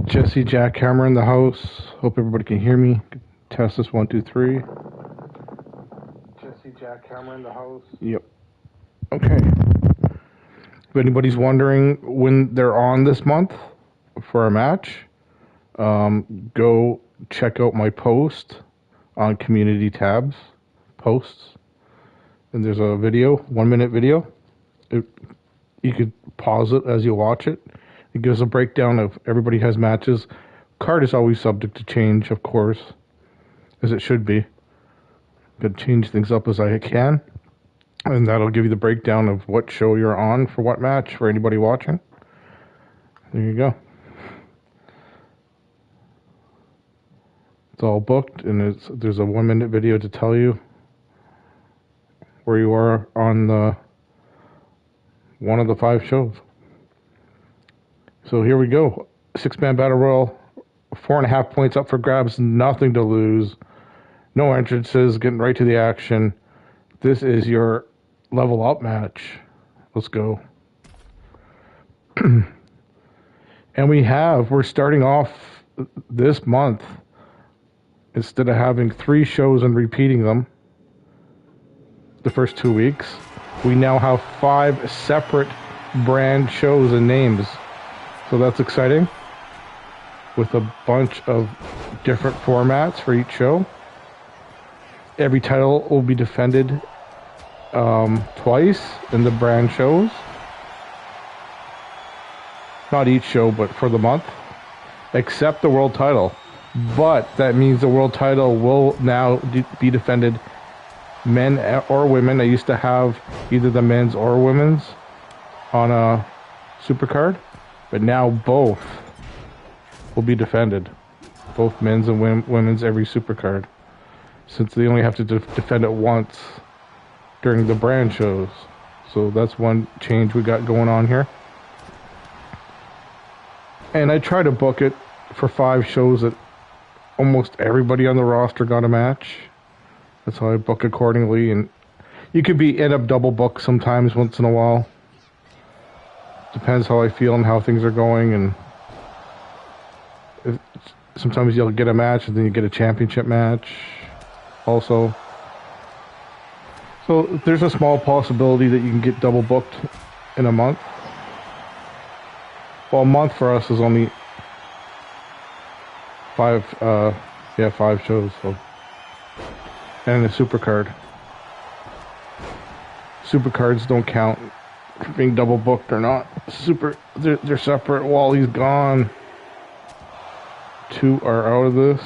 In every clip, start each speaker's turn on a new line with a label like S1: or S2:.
S1: Jesse Jackhammer in the house. Hope everybody can hear me. Test this 1, 2, 3. Jesse Jackhammer in the house. Yep. Okay. If anybody's wondering when they're on this month for a match, go check out my post on community tabs, posts, and there's a video, 1-minute video. You could pause it as you watch it. It gives a breakdown of everybody has matches. Card is always subject to change, of course, as it should be. Got to change things up as I can. And that'll give you the breakdown of what show you're on for what match for anybody watching. There you go. It's all booked, and there's a 1-minute video to tell you where you are on one of the 5 shows. So here we go. 6-man battle royal, 4.5 points up for grabs, nothing to lose. No entrances, getting right to the action. This is your level up match. Let's go. And we're starting off this month, instead of having 3 shows and repeating them the first 2 weeks, we now have 5 separate brand shows and names. So that's exciting, with a bunch of different formats for each show. Every title will be defended twice in the brand shows. Not each show, but for the month, except the world title. But that means the world title will now be defended, men or women. I used to have either the men's or women's on a supercard. But now both will be defended. Both men's and women's every supercard. Since they only have to defend it once during the brand shows. So that's one change we got going on here. And I try to book it for 5 shows that almost everybody on the roster got a match. That's how I book accordingly. And you could end up double booked sometimes once in a while. Depends how I feel and how things are going, and sometimes you'll get a match and then you get a championship match also. So there's a small possibility that you can get double booked in a month. Well, a month for us is only 5 shows, so. And a super card. Super cards don't count for being double booked or not. They're separate. Wally's gone. 2 are out of this.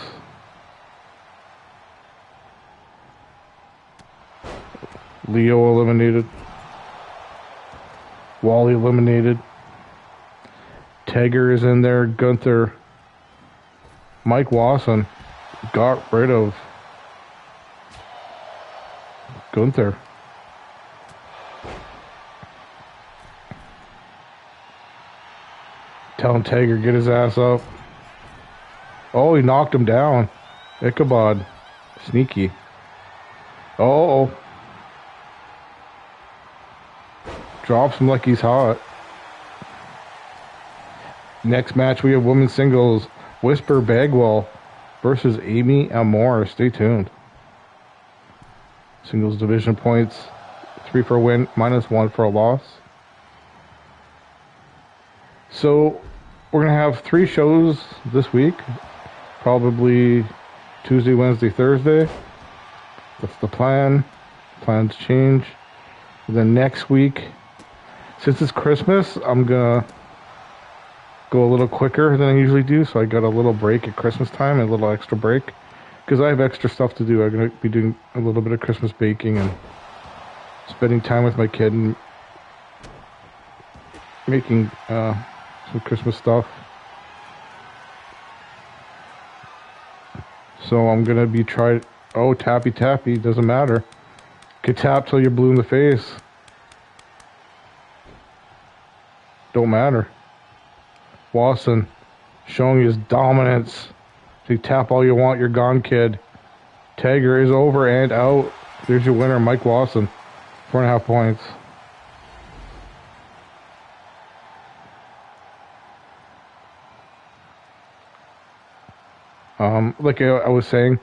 S1: Leo eliminated. Wally eliminated. Tager is in there. Gunther. Mike Wasson got rid of Gunther. Telling Tager get his ass up. Oh, he knocked him down. Ichabod. Sneaky. Oh. Drops him like he's hot. Next match we have women's singles. Whisper Bagwell versus Amy Amore. Stay tuned. Singles division points. 3 for a win, -1 for a loss. So we're going to have 3 shows this week. Probably Tuesday, Wednesday, Thursday. That's the plan. Plans change. And then next week, since it's Christmas, I'm going to go a little quicker than I usually do. So I got a little break at Christmas time, a little extra break. Because I have extra stuff to do. I'm going to be doing a little bit of Christmas baking and spending time with my kid and making some Christmas stuff. So I'm going to be trying... Oh, tappy, doesn't matter. Get tapped till you're blue in the face. Don't matter. Wasson showing his dominance. So you tap all you want, you're gone, kid. Tager is over and out. There's your winner, Mike Wasson. 4.5 points. Like I was saying,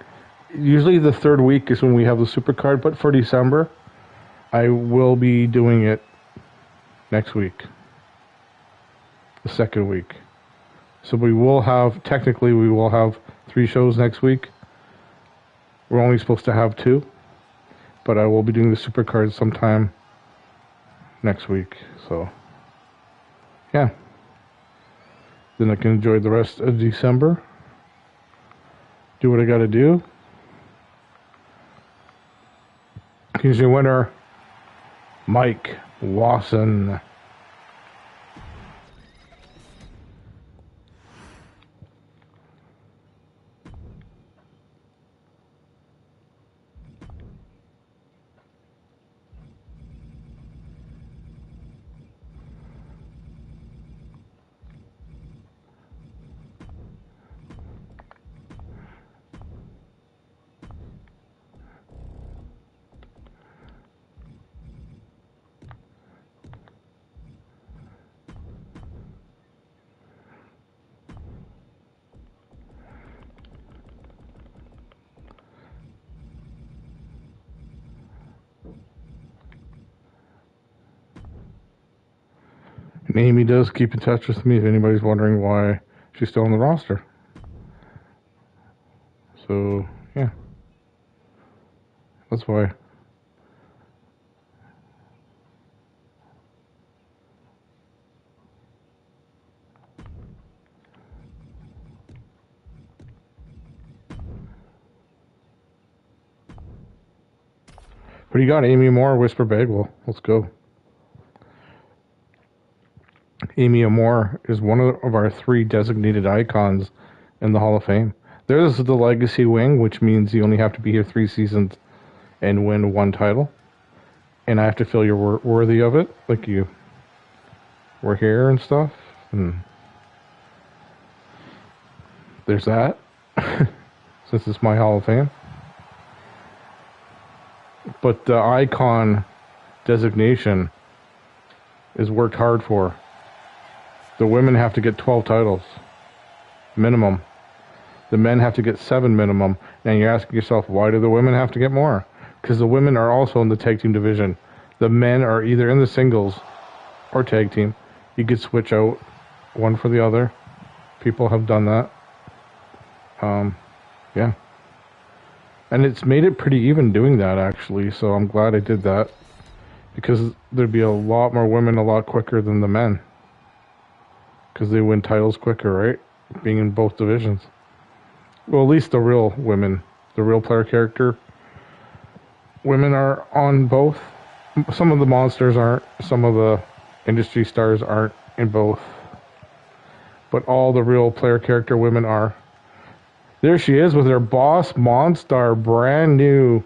S1: usually the 3rd week is when we have the super card, but for December, I will be doing it next week. The 2nd week. So we will have 3 shows next week. We're only supposed to have 2, but I will be doing the super cards sometime next week. So, yeah. Then I can enjoy the rest of December. Do what I got to do. Here's your winner, Mike Wasson. And Amy does keep in touch with me if anybody's wondering why she's still on the roster. So, yeah. That's why. What do you got, Amy Amore, Whisper Bagwell? Let's go. Amy Amore is one of our 3 designated icons in the Hall of Fame. There's the legacy wing, which means you only have to be here 3 seasons and win 1 title. And I have to feel you're worthy of it, like you were here and stuff. And there's that, since it's my Hall of Fame. But the icon designation is worked hard for. The women have to get 12 titles, minimum. The men have to get 7 minimum. And you're asking yourself, why do the women have to get more? Because the women are also in the tag team division. The men are either in the singles or tag team. You could switch out one for the other. People have done that. Yeah. And it's made it pretty even doing that, actually, so I'm glad I did that. Because there'd be a lot more women a lot quicker than the men. Because they win titles quicker, right? Being in both divisions. Well, at least the real women. The real player character. Women are on both. Some of the monsters aren't. Some of the industry stars aren't in both. But all the real player character women are. There she is with her Boss Monstar brand new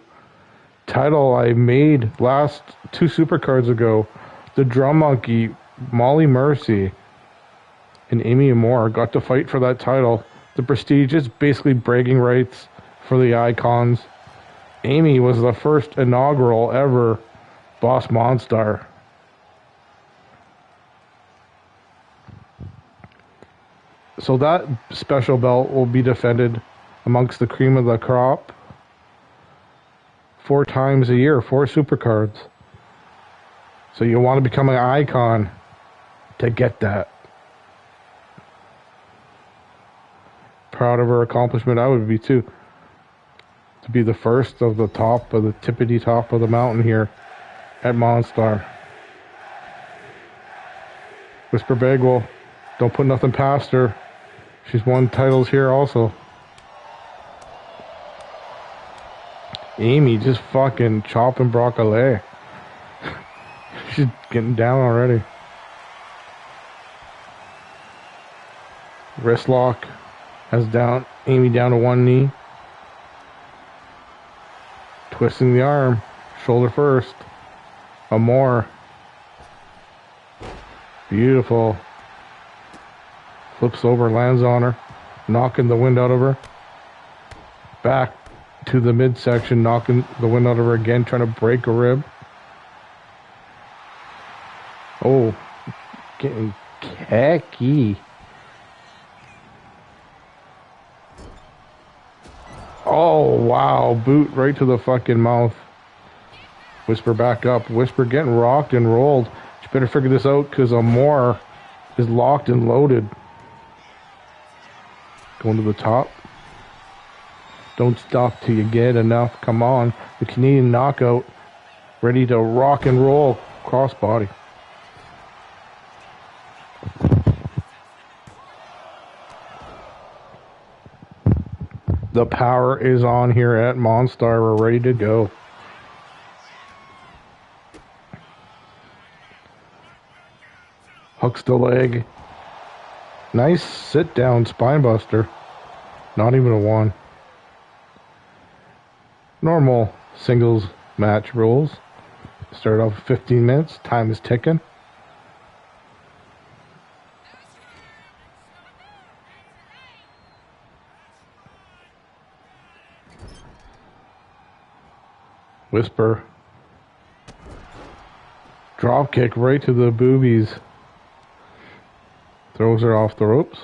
S1: title I made last 2 supercards ago. The Drum Monkey, Molly Mercy, and Amy Moore got to fight for that title. The prestigious, basically bragging rights for the icons. Amy was the first inaugural ever Boss Monstar. So that special belt will be defended amongst the cream of the crop 4 times a year, 4 supercards. So you want to become an icon to get that. Proud of her accomplishment, I would be too. To be the first of the top of the tippity top of the mountain here at Monstar. Whisper Bagwell, don't put nothing past her. She's won titles here also. Amy just fucking chopping broccoli. She's getting down already. Wrist lock has down Amy down to one knee. Twisting the arm. Shoulder first. Amore. Beautiful. Flips over, lands on her. Knocking the wind out of her. Back to the midsection, knocking the wind out of her again, trying to break a rib. Oh, getting khaki. Oh, wow. Boot right to the fucking mouth. Whisper back up. Whisper getting rocked and rolled. You better figure this out because Amore is locked and loaded. Going to the top. Don't stop till you get enough. Come on. The Canadian knockout. Ready to rock and roll. Crossbody. The power is on here at Monstar. We're ready to go. Hooks the leg. Nice sit down spine buster. Not even a 1. Normal singles match rules. Start off 15 minutes. Time is ticking. Whisper. Drop kick right to the boobies. Throws her off the ropes.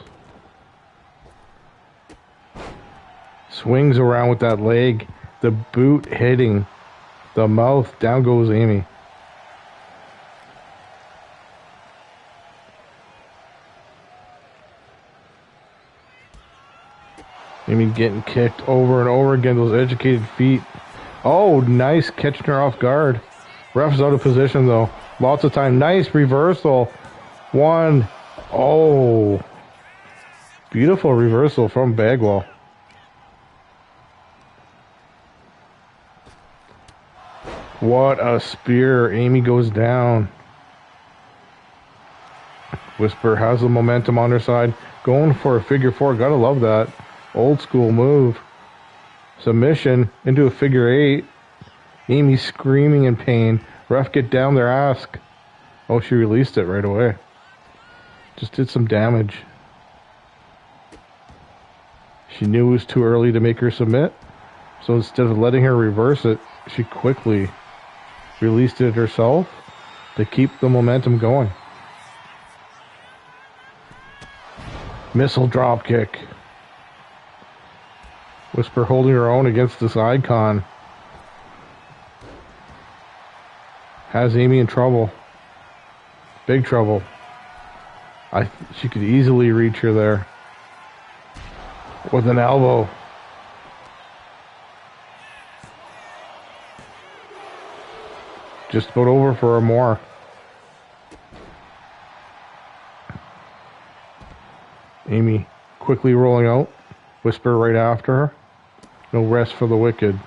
S1: Swings around with that leg. The boot hitting the mouth. Down goes Amy. Amy getting kicked over and over again. Those educated feet. Oh, nice catching her off guard. Ref's out of position though. Lots of time. Nice reversal. 1. Oh. Beautiful reversal from Bagwell. What a spear. Amy goes down. Whisper has the momentum on her side. Going for a figure 4. Gotta love that. Old school move. Submission into a figure 8. Amy screaming in pain. Ref, get down there, ask. Oh, she released it right away. Just did some damage. She knew it was too early to make her submit. So instead of letting her reverse it, she quickly released it herself to keep the momentum going. Missile drop kick. Whisper holding her own against this icon. Has Amy in trouble. Big trouble. She could easily reach her there with an elbow. Just about over for a more. Amy quickly rolling out. Whisper right after her. No rest for the wicked.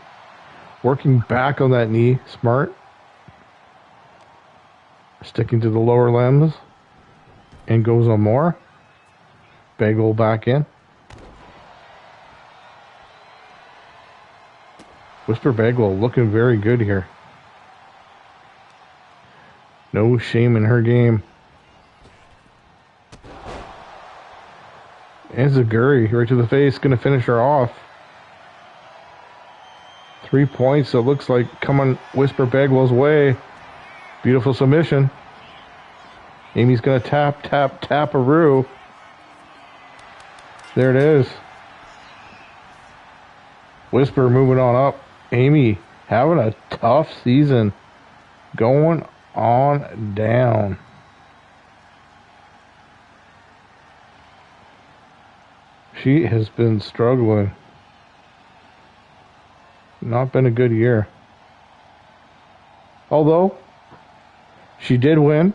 S1: Working back on that knee. Smart. Sticking to the lower limbs. And goes on more. Bagel back in. Whisper Bagel looking very good here. No shame in her game. And Zaguri right to the face. Going to finish her off. 3 points. It looks like coming Whisper Bagwell's way. Beautiful submission. Amy's going to tap, tap, tap-a-roo. There it is. Whisper moving on up. Amy having a tough season. Going on down. She has been struggling. Not been a good year. Although, she did win.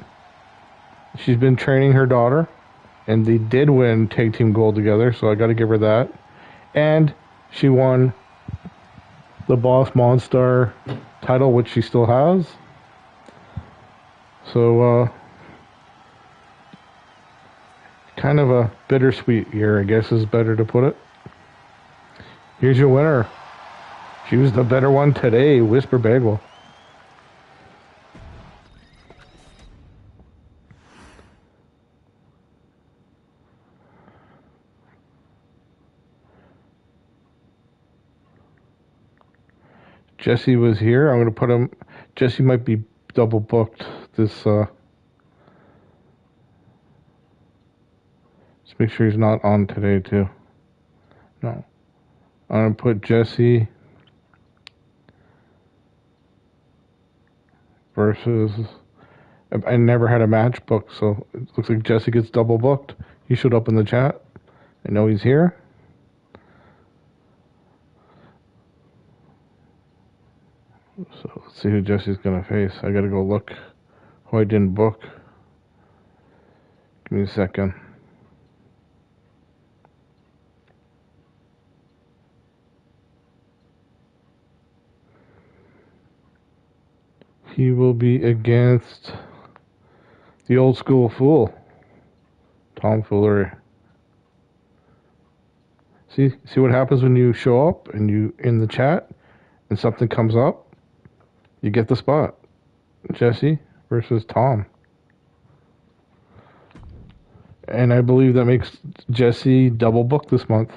S1: She's been training her daughter. And they did win tag team gold together, so I got to give her that. And she won the Boss Monstar title, which she still has. So, kind of a bittersweet year, I guess is better to put it. Here's your winner. She was the better one today, Whisper Bagwell. Jesse was here. I'm going to put him... Jesse might be double booked this... Just make sure he's not on today, too. No. I'm going to put Jesse... versus... I never had a match booked, so it looks like Jesse gets double booked. He showed up in the chat. I know he's here. So let's see who Jesse's gonna face. I gotta go look who I didn't book. Give me a second. He will be against the old school fool, Tom Foolery. See what happens when you show up and you in the chat and something comes up? You get the spot. Jesse versus Tom. And I believe that makes Jesse double book this month.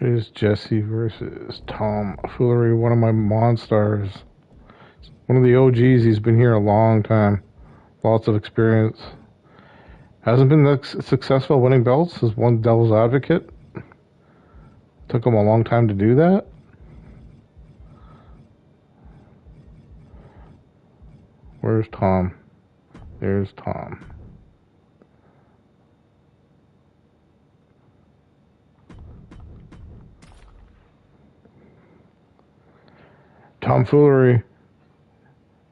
S1: Here's Jesse versus Tom Foolery, one of my Monstars. One of the OGs. He's been here a long time. Lots of experience. Hasn't been that successful winning belts. Has won Devil's Advocate. Took him a long time to do that. Where's Tom? There's Tom. Tomfoolery.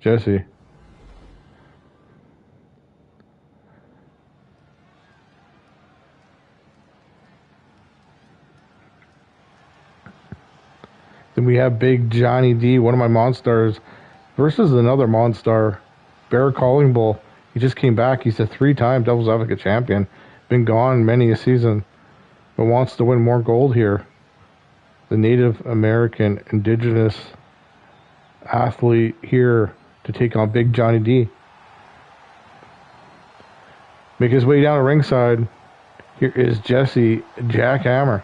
S1: Jesse. Then we have Big Johnny D, one of my Monstars, versus another Monstar, Bear Calling Bull. He just came back. He's a 3-time Devil's Advocate champion. Been gone many a season, but wants to win more gold here. The Native American Indigenous athlete here to take on Big Johnny D. Make his way down to ringside. Here is Jesse Jackhammer.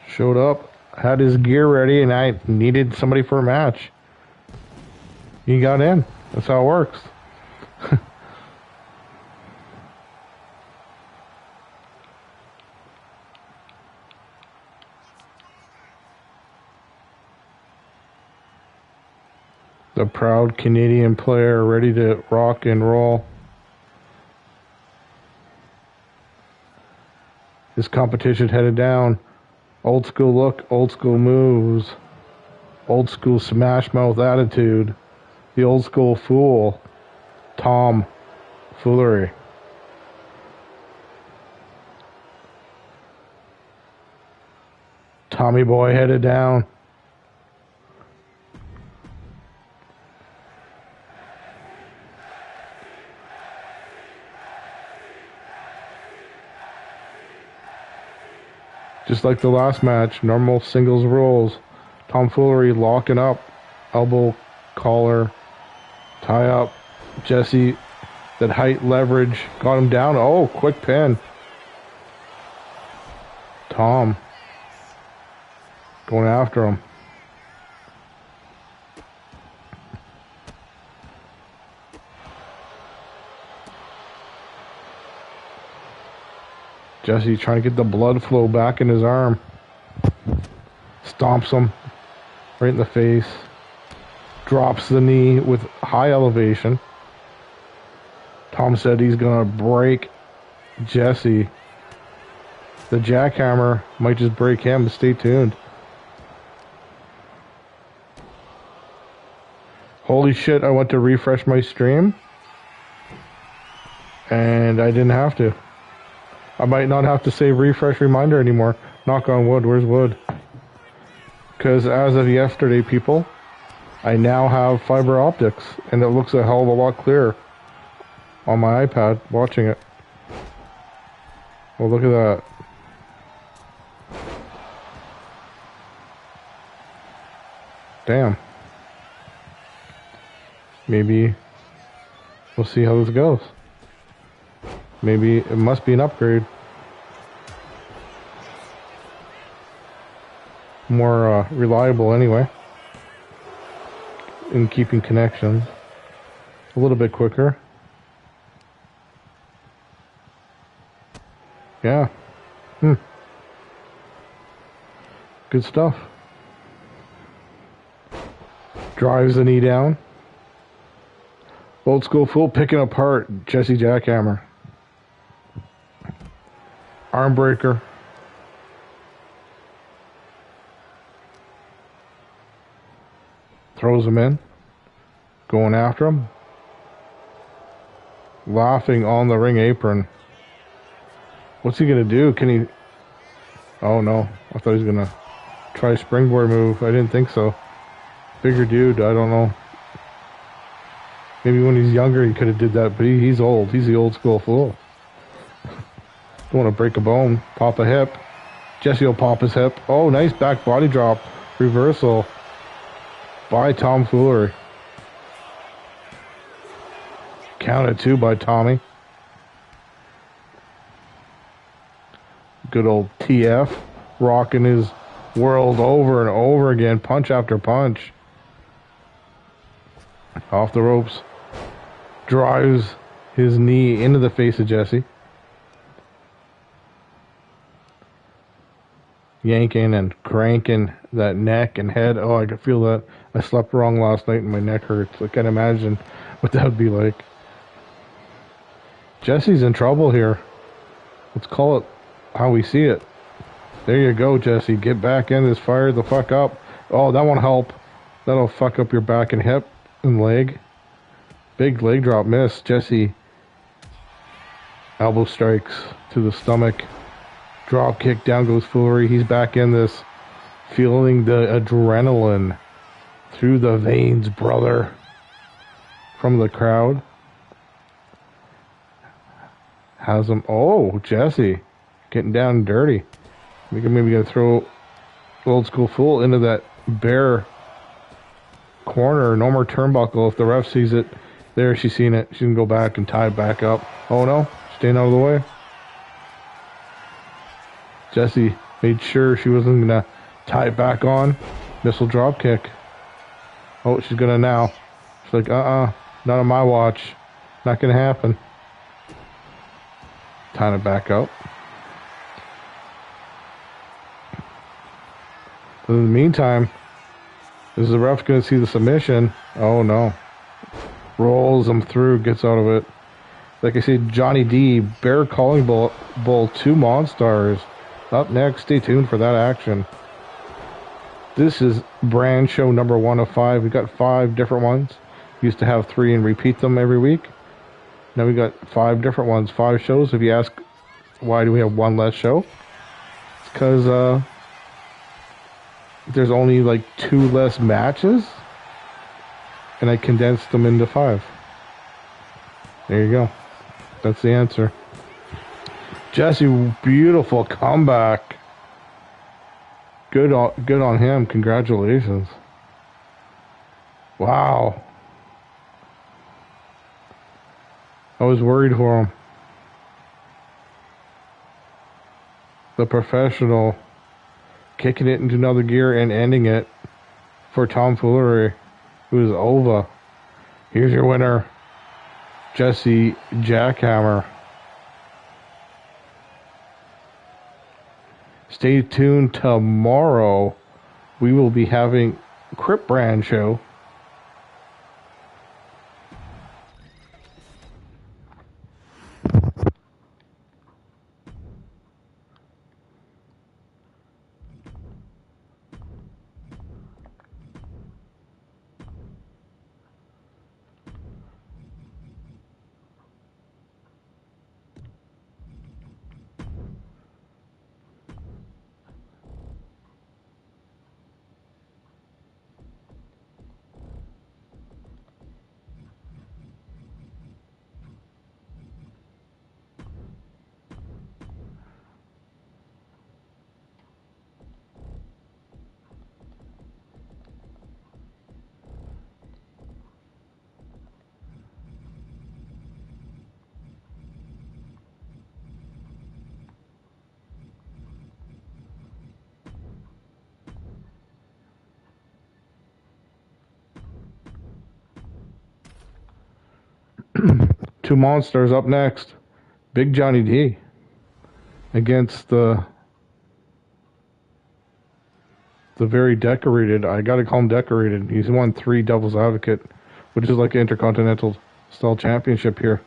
S1: Showed up, had his gear ready, and I needed somebody for a match. He got in. That's how it works. The proud Canadian player ready to rock and roll. His competition headed down. Old school look, old school moves. Old school smash mouth attitude. The old school fool. Tom Foolery. Tommy Boy headed down. Just like the last match, normal singles rules. Tomfoolery locking up, elbow collar, tie up. Jesse, that height leverage, got him down. Oh, quick pin. Tom going after him. Jesse trying to get the blood flow back in his arm. Stomps him right in the face. Drops the knee with high elevation. Tom said he's going to break Jesse. The jackhammer might just break him. Stay tuned. Holy shit, I went to refresh my stream. And I didn't have to. I might not have to save refresh reminder anymore. Knock on wood. Where's wood? Because as of yesterday, people, I now have fiber optics, and it looks a hell of a lot clearer on my iPad watching it. Well, look at that. Damn. Maybe we'll see how this goes. Maybe it must be an upgrade. More reliable anyway. In keeping connections. A little bit quicker. Yeah. Good stuff. Drives the knee down. Old school fool picking apart Jesse Jackhammer. Arm breaker. Throws him in. Going after him. Laughing on the ring apron. What's he going to do? Can he... Oh no. I thought he was going to try a springboard move. I didn't think so. Bigger dude. I don't know. Maybe when he's younger he could have did that, but he's old. He's the old school fool. Don't want to break a bone. Pop a hip. Jesse will pop his hip. Oh, nice back body drop. Reversal by Tom Foolery. Counted two by Tommy. Good old TF. Rocking his world over and over again. Punch after punch. Off the ropes. Drives his knee into the face of Jesse. Yanking and cranking that neck and head. Oh, I could feel that. I slept wrong last night and my neck hurts. I can't imagine what that would be like. Jesse's in trouble here. Let's call it how we see it. There you go, Jesse. Get back in this. Fire the fuck up. Oh, that won't help. That'll fuck up your back and hip and leg. Big leg drop miss. Jesse. Elbow strikes to the stomach. Drop kick, down goes Foolery. He's back in this. Feeling the adrenaline through the veins, brother. From the crowd. Has him. Oh, Jesse. Getting down and dirty. Maybe gonna throw Old School Fool into that bear corner. No more turnbuckle. If the ref sees it, there, she's seen it. She can go back and tie it back up. Oh no, staying out of the way. Jessie made sure she wasn't going to tie it back on. Missile drop kick. Oh, she's going to now. She's like, not on my watch. Not going to happen. Tying it back up. In the meantime, is the ref going to see the submission? Oh no. Rolls him through, gets out of it. Like I said, Johnny D, Bear Calling Bull 2 Monstars. Up next, stay tuned for that action. This is brand show number 1 of 5. We got 5 different ones. We used to have 3 and repeat them every week. Now we got 5 different ones, 5 shows. If you ask why do we have 1 less show, it's because there's only like 2 less matches, and I condensed them into 5. There you go. That's the answer. Jesse, beautiful comeback. Good on him. Congratulations. Wow. I was worried for him. The professional kicking it into another gear and ending it for tomfoolery. It was over. Here's your winner, Jesse Jackhammer. Stay tuned tomorrow. We will be having Crip Brand show. Two Monsters up next. Big Johnny D against the very decorated, I gotta call him decorated. He's won 3 Devil's Advocate, which is like an Intercontinental style championship here.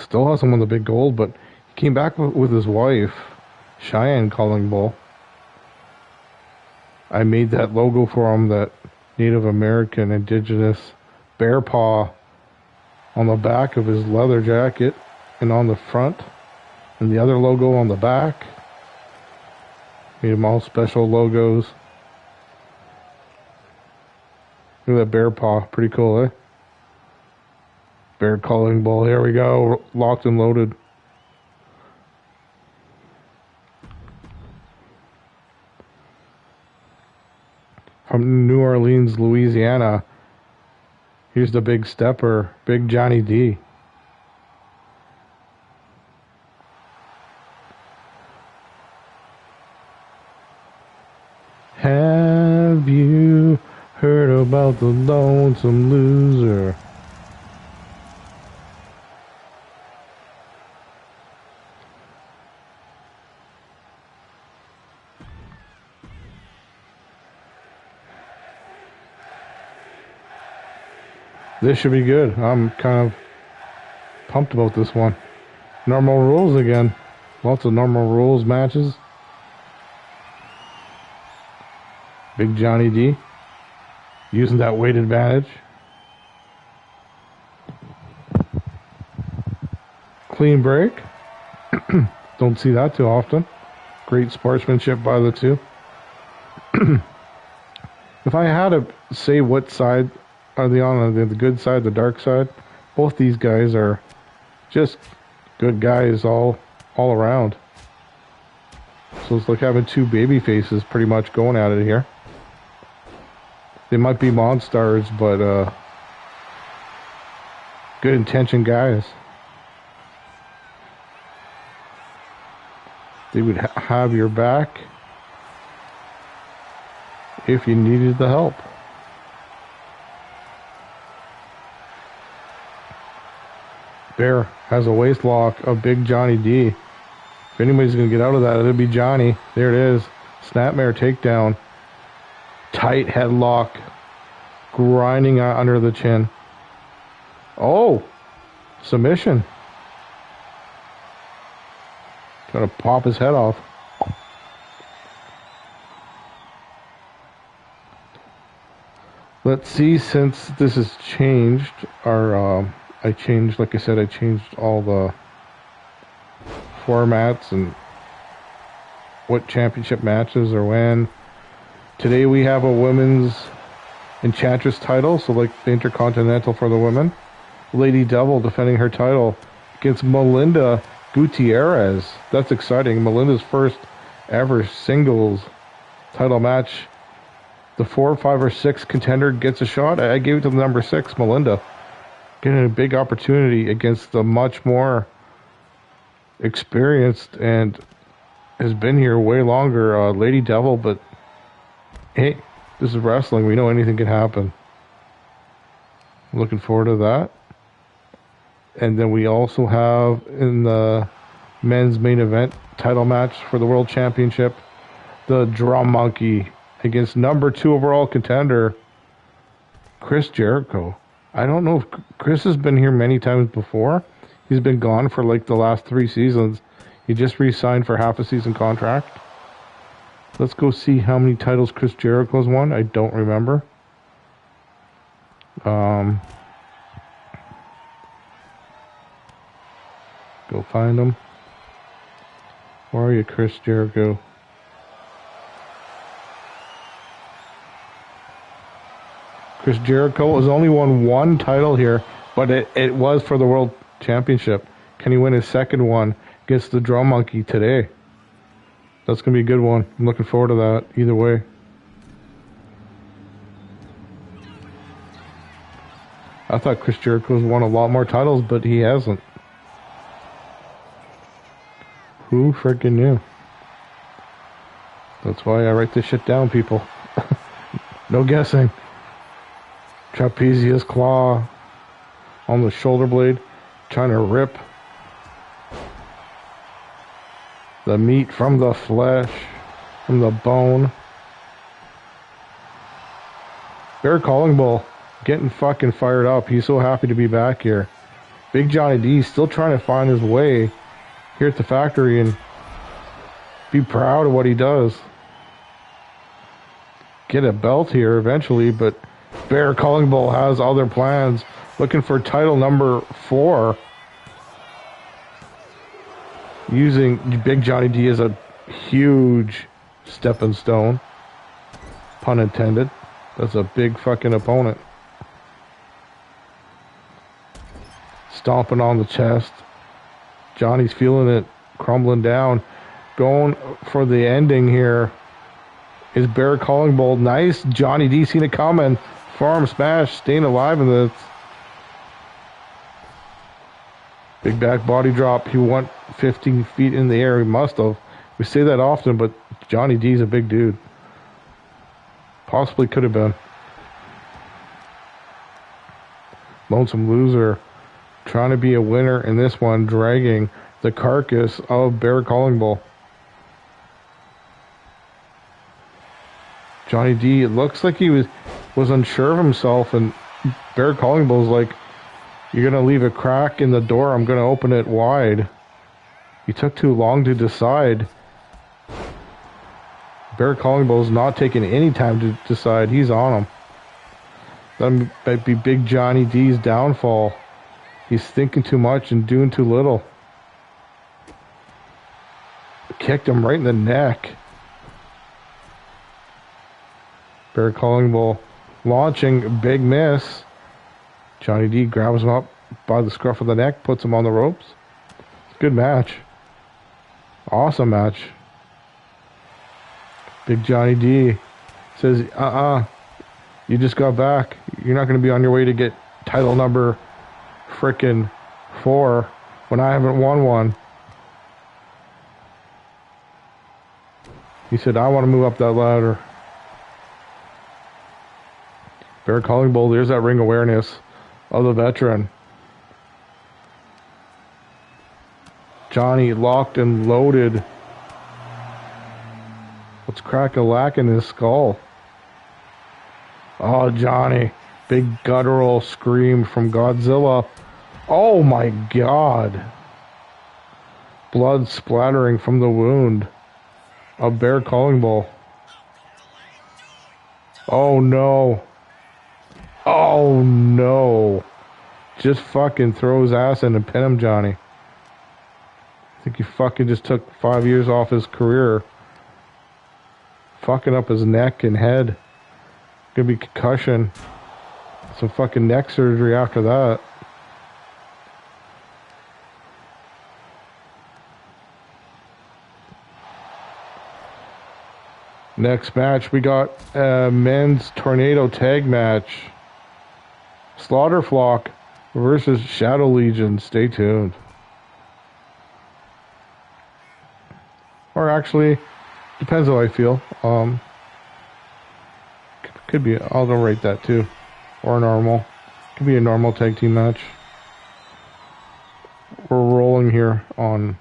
S1: Still hasn't won the big gold, but he came back with his wife, Cheyenne Calling Bull. I made that logo for him, that Native American indigenous bear paw on the back of his leather jacket and on the front, and the other logo on the back. Made them all special logos. Look at that bear paw, pretty cool, eh? Bear Calling Bull, here we go, locked and loaded. From New Orleans, Louisiana, here's the big stepper, Big Johnny D. Have you heard about the lonesome loser? This should be good. I'm kind of pumped about this one. Normal rules again. Lots of normal rules matches. Big Johnny D using that weight advantage. Clean break. Don't see that too often. Great sportsmanship by the two. If I had to say what side are they on, the good side, the dark side, both these guys are just good guys all around. So it's like having two baby faces pretty much going at it here. They might be monsters, but good intention guys. They would have your back if you needed the help. Bear has a waist lock of Big Johnny D. If anybody's going to get out of that, it'll be Johnny. There it is. Snapmare takedown. Tight headlock. Grinding under the chin. Oh! Submission. Gonna pop his head off. Let's see, since this has changed, I changed, like I said, I changed all the formats and what championship matches are when. Today we have a women's Enchantress title, so like the Intercontinental for the women. Lady Devil defending her title against Melinda Gutierrez. That's exciting. Melinda's first ever singles title match. The 4, 5, or 6 contender gets a shot. I gave it to the number 6, Melinda. Getting a big opportunity against the much more experienced and has been here way longer Lady Devil, but hey, this is wrestling. We know anything can happen. I'm looking forward to that. And then we also have in the men's main event title match for the World Championship, the Drum Monkey against number 2 overall contender, Chris Jericho. I don't know if Chris has been here many times before. He's been gone for like the last 3 seasons. He just re-signed for half a season contract. Let's go see how many titles Chris Jericho's won. I don't remember. Go find him. Where are you, Chris Jericho? Chris Jericho has only won 1 title here, but it was for the World Championship. Can he win his second one against the Drum Monkey today? That's going to be a good one. I'm looking forward to that either way. I thought Chris Jericho's won a lot more titles, but he hasn't. Who freaking knew? That's why I write this shit down, people. No guessing. Trapezius claw on the shoulder blade, trying to rip the meat from the flesh, from the bone. Bear Calling Bull getting fucking fired up. He's so happy to be back here. Big Johnny D still trying to find his way here at the factory and be proud of what he does. Get a belt here eventually, but Bear Calling Bull has other plans. Looking for title number 4. Using Big Johnny D as a huge stepping stone. Pun intended. That's a big fucking opponent. Stomping on the chest. Johnny's feeling it, crumbling down. Going for the ending here is Bear Calling Bull. Nice. Johnny D seen it coming. Forearm smash, staying alive in this. Big back body drop. He went 15 feet in the air. He must have. We say that often, but Johnny D's a big dude. Possibly could have been. Lonesome Loser trying to be a winner in this one, dragging the carcass of Bear Calling Bull. Johnny D, it looks like he was unsure of himself, and Bear Calling Bull's like, you're going to leave a crack in the door, I'm going to open it wide. He took too long to decide. Bear Calling Bull's not taking any time to decide. He's on him. That might be Big Johnny D's downfall. He's thinking too much and doing too little. Kicked him right in the neck. Bear Calling Bull launching, big miss. Johnny D grabs him up by the scruff of the neck, puts him on the ropes. Good match. Awesome match. Big Johnny D says, You just got back. You're not going to be on your way to get title number frickin' 4 when I haven't won one. He said, I want to move up that ladder. Bear Calling Bull, there's that ring awareness of the veteran. Johnny locked and loaded. Let's crack a lack in his skull. Oh, Johnny. Big guttural scream from Godzilla. Oh my God. Blood splattering from the wound. A Bear Calling Bull. Oh no. Oh no. Just fucking throw his ass in and pin him, Johnny. I think he fucking just took 5 years off his career. Fucking up his neck and head. Gonna be concussion. Some fucking neck surgery after that. Next match, we got a men's tornado tag match. Slaughterflock versus Shadow Legion. Stay tuned. Or actually, depends how I feel. Could be, I'll rate that too. Or normal. Could be a normal tag team match. We're rolling here on...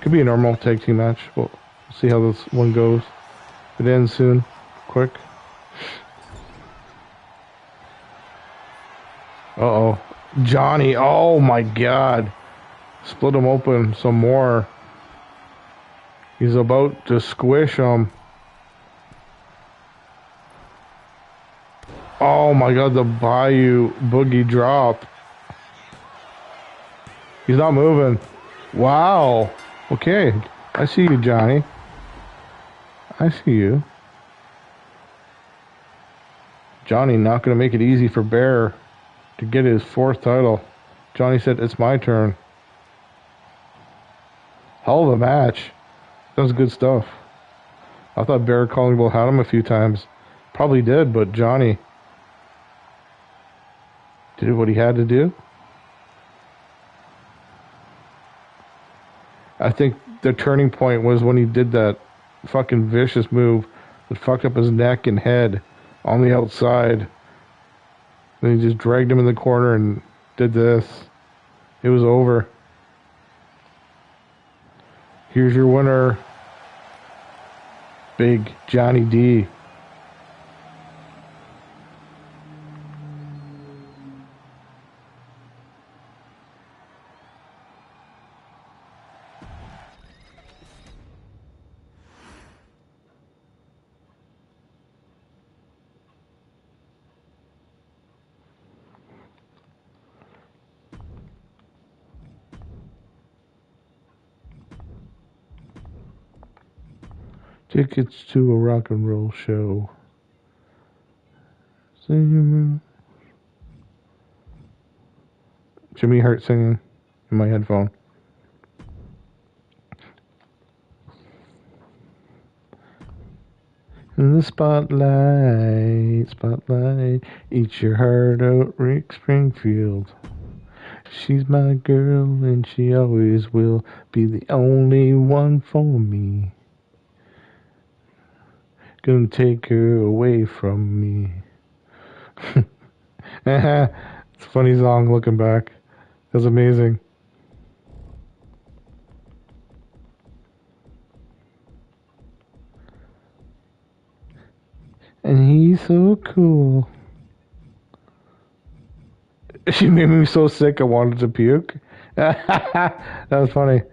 S1: Could be a normal tag team match. We'll see how this one goes. It ends soon. Quick. Uh-oh. Johnny. Oh my God. Split him open some more. He's about to squish him. Oh my God, the Bayou Boogie drop. He's not moving. Wow. Okay. I see you, Johnny. I see you. Johnny not going to make it easy for Bear to get his 4th title. Johnny said, it's my turn. Hell of a match. That was good stuff. I thought Bear Calling Bull had him a few times. Probably did, but Johnny did what he had to do. I think the turning point was when he did that fucking vicious move that fucked up his neck and head on the outside. Then he just dragged him in the corner and did this. It was over. Here's your winner, Big Johnny D. Tickets to a rock and roll show. Singing. Jimmy Hart singing in my headphone. In the spotlight, spotlight, eat your heart out, Rick Springfield. She's my girl and she always will be the only one for me. Gonna take her away from me. It's a funny song looking back. It was amazing. And he's so cool. She made me so sick I wanted to puke. That was funny.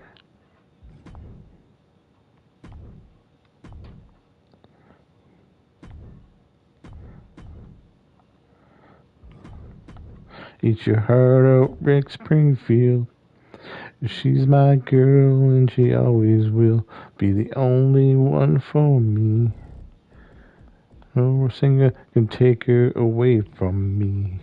S1: Eat your heart out, Rick Springfield. She's my girl and she always will be the only one for me. No singer can take her away from me.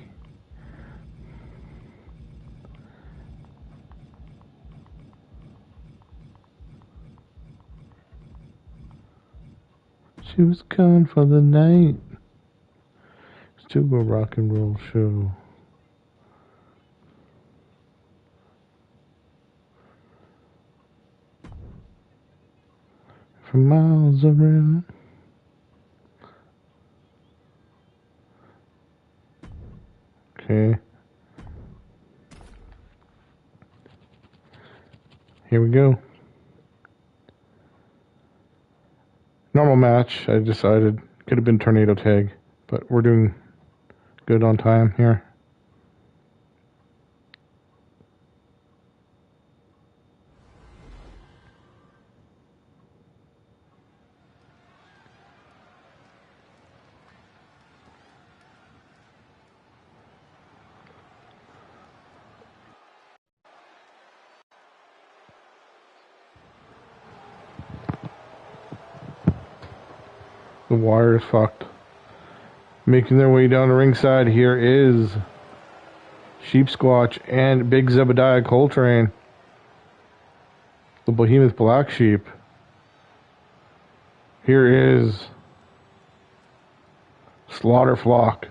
S1: She was coming for the night. To a rock and roll show. For miles around. Okay. Here we go. Normal match, I decided. Could have been tornado tag, but we're doing good on time here. The wire is fucked. Making their way down the ringside here is Sheep Squatch and Big Zebediah Coltrane. The Behemoth Black Sheep. Here is Slaughter Flock.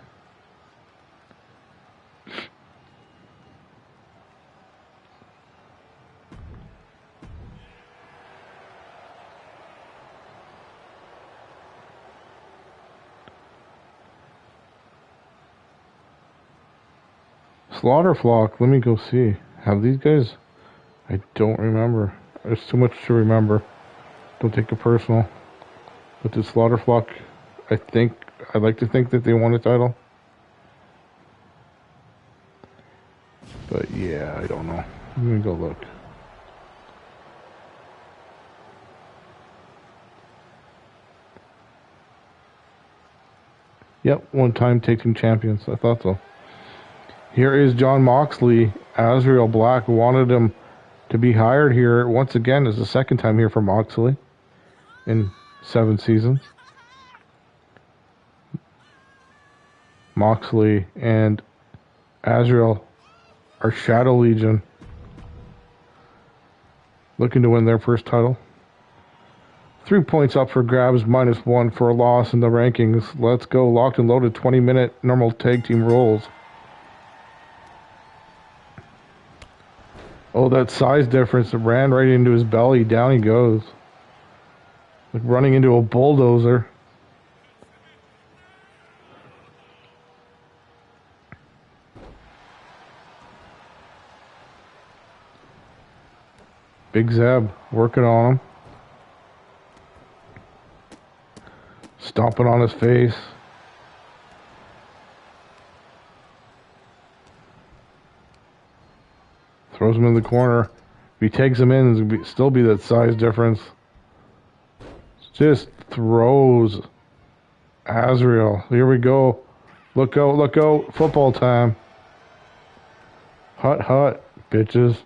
S1: Slaughter Flock, let me go see. Have these guys? I don't remember. There's too much to remember. Don't take it personal. But the Slaughter Flock, I'd like to think that they won a title. But yeah, I don't know. Let me go look. Yep, one-time tag team champions. I thought so. Here is John Moxley. Azrael Black wanted him to be hired here once again. It's the second time here for Moxley in 7 seasons. Moxley and Azrael are Shadow Legion, looking to win their first title. 3 points up for grabs, -1 for a loss in the rankings. Let's go. Locked and loaded, 20-minute normal tag team rolls. Oh, that size difference. It ran right into his belly. Down he goes. Like running into a bulldozer. Big Zeb working on him. Stomping on his face. Throws him in the corner. If he takes him in, it's going to still be that size difference. Just throws Azrael. Here we go. Look out, look out. Football time. Hut, hut, bitches.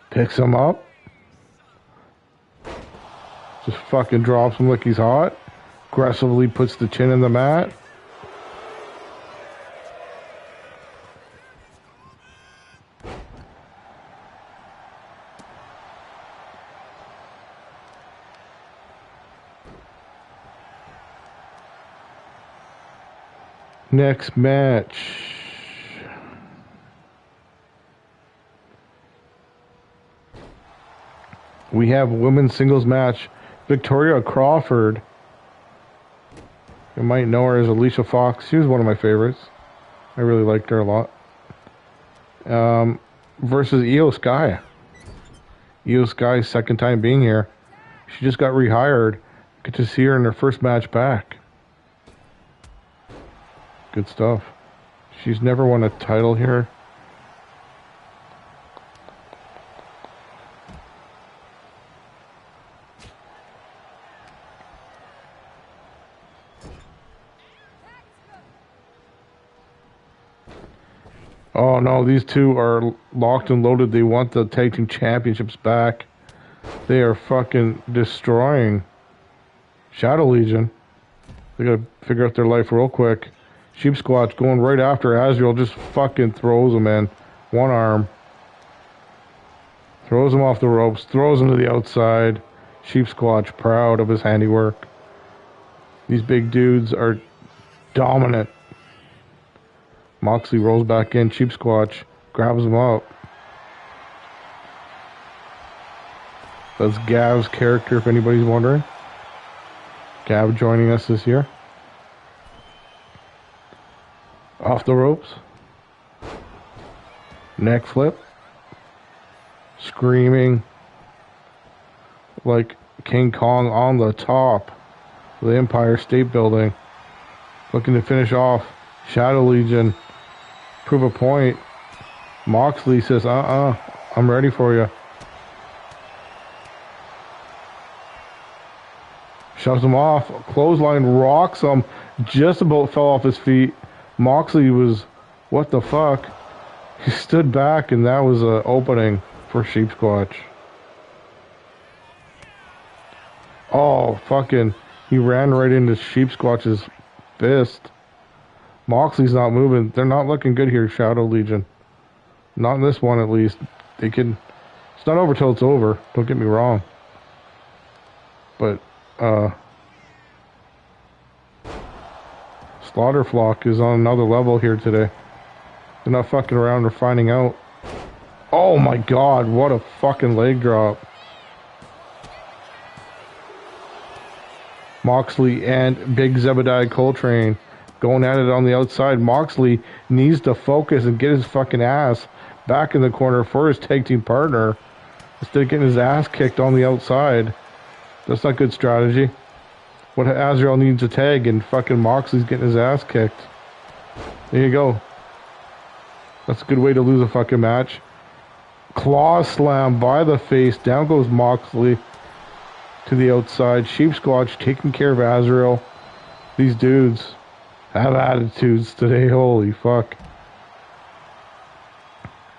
S1: Picks him up. Just fucking drops him like he's hot. Aggressively puts the chin in the mat. Next match. We have a women's singles match. Victoria Crawford. You might know her as Alicia Fox. She was one of my favorites. I really liked her a lot. Versus Io Sky. Io Sky's second time being here. She just got rehired. Get to see her in her first match back. Good stuff. She's never won a title here. Oh no, these two are locked and loaded. They want the tag team championships back. They are fucking destroying Shadow Legion. They gotta figure out their life real quick. Sheep Squatch going right after Azrael, just fucking throws him in. One arm. Throws him off the ropes, throws him to the outside. Sheep Squatch proud of his handiwork. These big dudes are dominant. Moxley rolls back in. Sheep Squatch grabs him up. That's Gav's character, if anybody's wondering. Gav joining us this year. Off the ropes. Neck flip. Screaming like King Kong on the top of the Empire State Building. Looking to finish off Shadow Legion. Prove a point. Moxley says, I'm ready for you. Shoves him off. Clothesline rocks him. Just about fell off his feet. Moxley was, what the fuck? He stood back and that was an opening for Sheep Squatch. Oh, fucking, he ran right into Sheep Squatch's fist. Moxley's not moving. They're not looking good here, Shadow Legion. Not in this one, at least. They can, it's not over till it's over. Don't get me wrong. But, Slaughterflock is on another level here today. They're not fucking around, they're finding out. Oh my god, what a fucking leg drop. Moxley and Big Zebediah Coltrane going at it on the outside. Moxley needs to focus and get his fucking ass back in the corner for his tag team partner instead of getting his ass kicked on the outside. That's not good strategy. What Azrael needs a tag and fucking Moxley's getting his ass kicked. There you go. That's a good way to lose a fucking match. Claw slam by the face. Down goes Moxley to the outside. Sheep Squatch taking care of Azrael. These dudes have attitudes today. Holy fuck.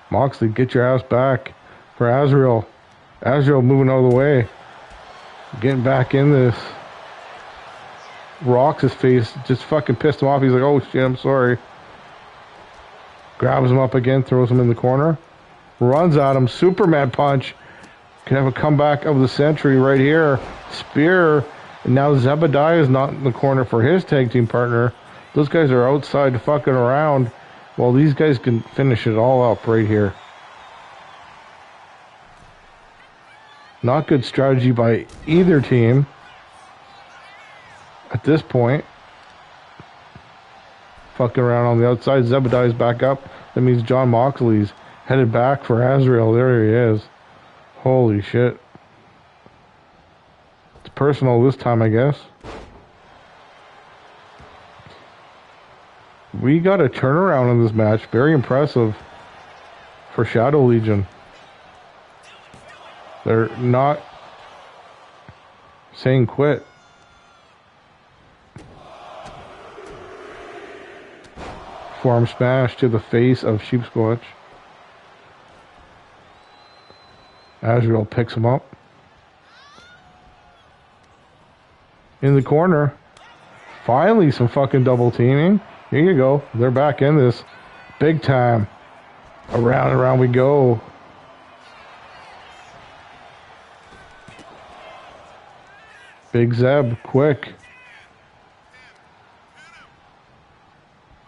S1: Moxley, get your ass back for Azrael. Azrael moving out of the way. Getting back in this. Rocks his face. Just fucking pissed him off. He's like, oh shit, I'm sorry. Grabs him up again. Throws him in the corner. Runs at him. Superman punch. Can have a comeback of the century right here. Spear. And now Zebediah is not in the corner for his tag team partner. Those guys are outside fucking around. Well, these guys can finish it all up right here. Not good strategy by either team. At this point. Fucking around on the outside. Zebediah's back up. That means John Moxley's headed back for Azrael. There he is. Holy shit. It's personal this time, I guess. We got a turnaround in this match. Very impressive for Shadow Legion. They're not saying quit. Forearm smash to the face of Sheep Squatch. Azrael picks him up. In the corner. Finally some fucking double teaming. Here you go. They're back in this. Big time. Around and around we go. Big Zeb, quick.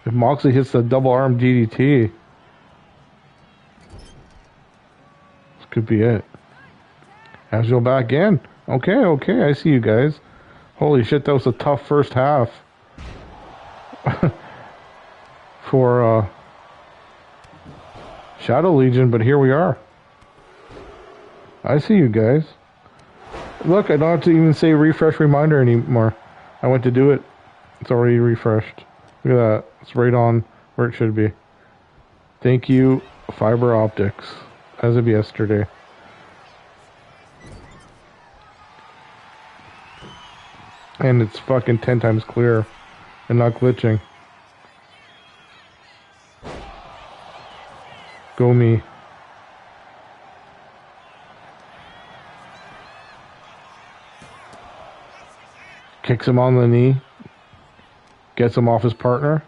S1: If Moxley hits the double arm DDT, this could be it. Azrael back in. Okay, I see you guys. Holy shit, that was a tough first half. For Shadow Legion, but here we are. I see you guys. Look, I don't have to even say refresh reminder anymore. I went to do it. It's already refreshed. Look at that. It's right on where it should be. Thank you, Fiber Optics, as of yesterday. And it's fucking 10 times clearer and not glitching. Go me. Kicks him on the knee. Gets him off his partner.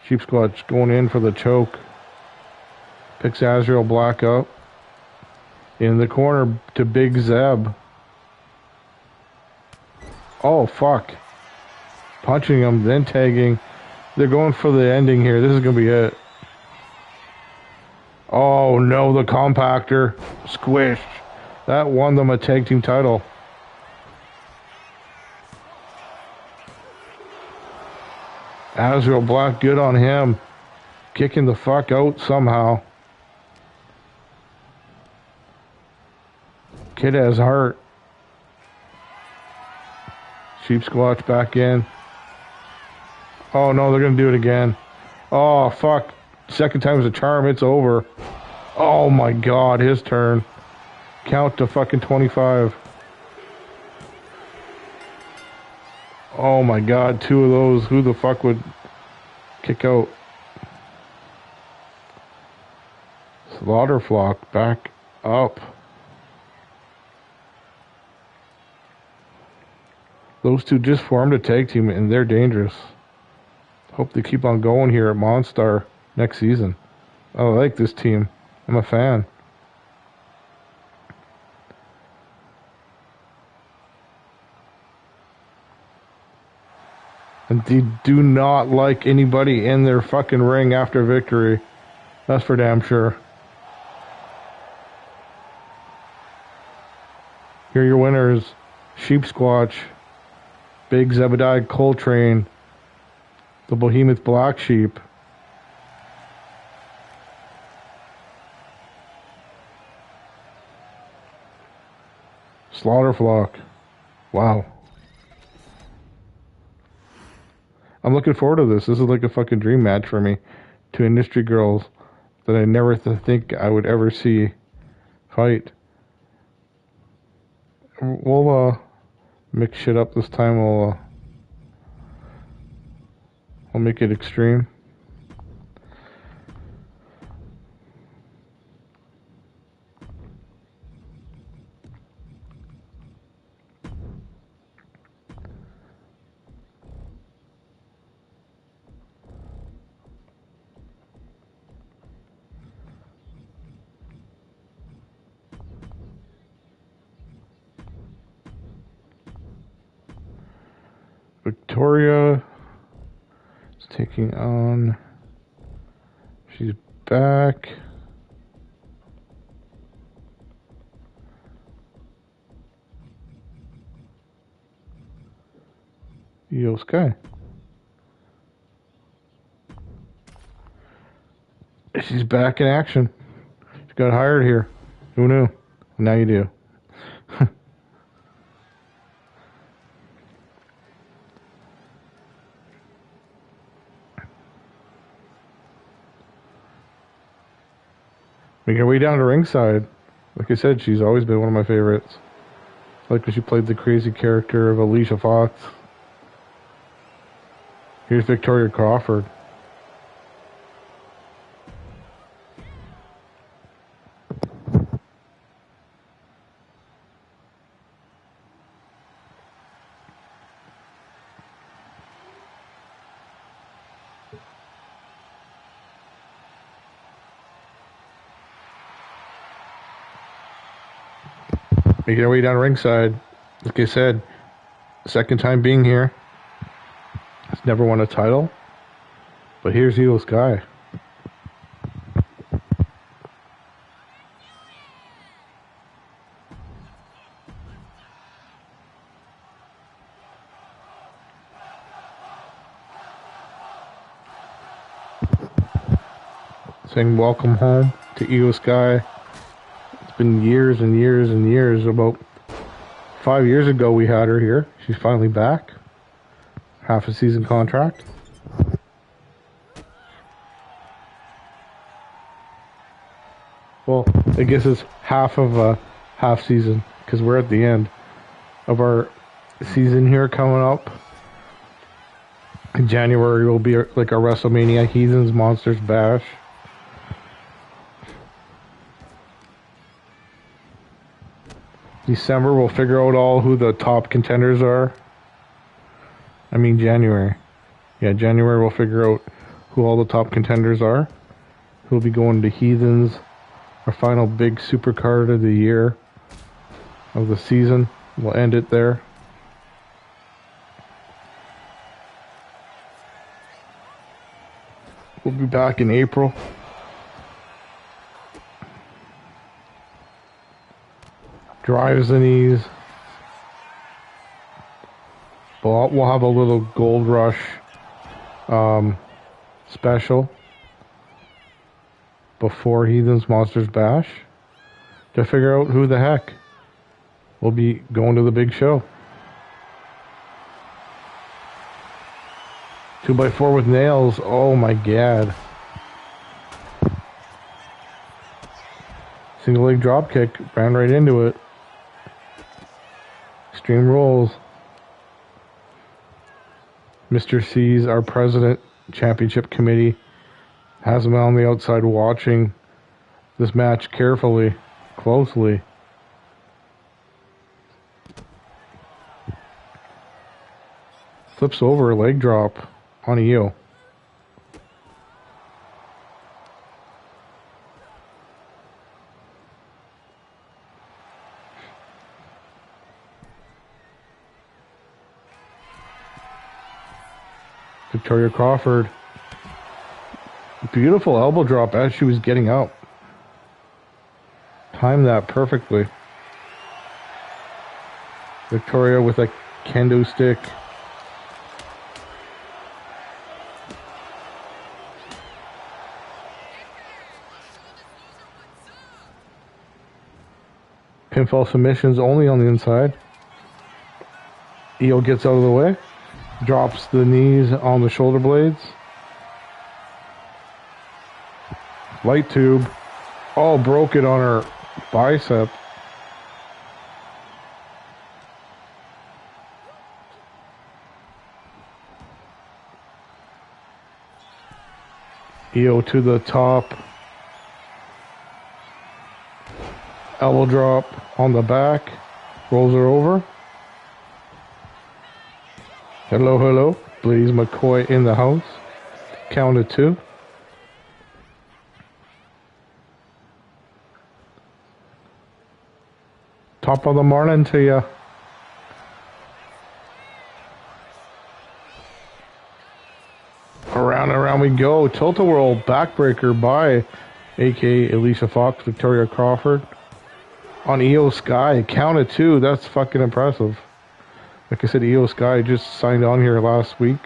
S1: Sheep Squatch going in for the choke. Picks Azrael Black up. In the corner to Big Zeb. Oh, fuck. Punching him, then tagging. They're going for the ending here. This is going to be it. Oh, no, the compactor. Squished. That won them a tag team title. Azrael Black, good on him. Kicking the fuck out somehow. Kid has heart. Sheep Squatch back in. Oh no, they're gonna do it again. Oh fuck. Second time's a charm, it's over. Oh my god, his turn. Count to fucking 25. Oh my god, two of those. Who the fuck would kick out? Slaughterflock back up. Those two just formed a tag team and they're dangerous. Hope they keep on going here at Monstar next season. I like this team. I'm a fan. And they do not like anybody in their fucking ring after victory. That's for damn sure. Here are your winners. Sheep Squatch, Big Zebediah Coltrane, the Behemoth Black Sheep, Slaughterflock. Wow. I'm looking forward to this. This is like a fucking dream match for me. Two industry girls that I never think I would ever see fight. We'll mix shit up this time. We'll make it extreme. Victoria is taking on. She's back. Yo Sky. She's back in action. She got hired here. Who knew? Now you do. Make her way down to ringside. Like I said, she's always been one of my favorites. Like when she played the crazy character of Alicia Fox. Here's Victoria Crawford. Making our way down ringside. Like I said, second time being here. He's never won a title. But here's Evil Sky. Saying welcome home to Evil Sky. It's been years and years and years. About 5 years ago we had her here. She's finally back. Half a season contract. Well, I guess it's half of a half season because we're at the end of our season here coming up. In January will be like our WrestleMania Heathens Monsters Bash. December we'll figure out all who the top contenders are. I mean January. Yeah, January we'll figure out who all the top contenders are. We'll be going to Heathens, our final big super card of the year, of the season. We'll end it there. We'll be back in April. Drives the knees. We'll have a little Gold Rush special before Heathens Monsters Bash to figure out who the heck will be going to the big show. 2x4 with nails. Oh my god. Single leg drop kick. Ran right into it. Extreme rolls. Mr. C's, our president, championship committee, has him on the outside watching this match carefully, closely. Flips over a leg drop on Io. Victoria Crawford. Beautiful elbow drop as she was getting up. Timed that perfectly. Victoria with a kendo stick. Pinfall submissions only on the inside. Io gets out of the way. Drops the knees on the shoulder blades. Light tube. Oh, broke it on her bicep. Io to the top. Elbow drop on the back. Rolls her over. Hello, hello. Blaze McCoy in the house. Count of 2. Top of the morning to you. Around and around we go. Tilt-a-whirl backbreaker by aka Alicia Fox, Victoria Crawford. On Io Sky. Count of 2. That's fucking impressive. Like I said, Io Sky just signed on here last week.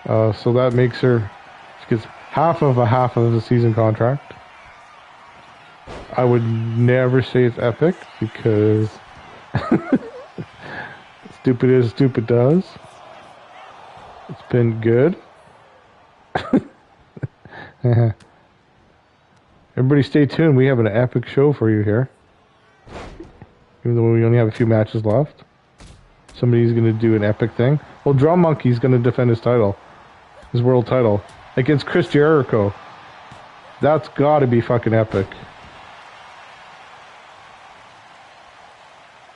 S1: So that makes her... She gets half of the season contract. I would never say it's epic because... stupid is, stupid does. It's been good. Everybody stay tuned. We have an epic show for you here. Even though we only have a few matches left. Somebody's going to do an epic thing. Well, Drum Monkey's going to defend his title. His world title. Against Chris Jericho. That's got to be fucking epic.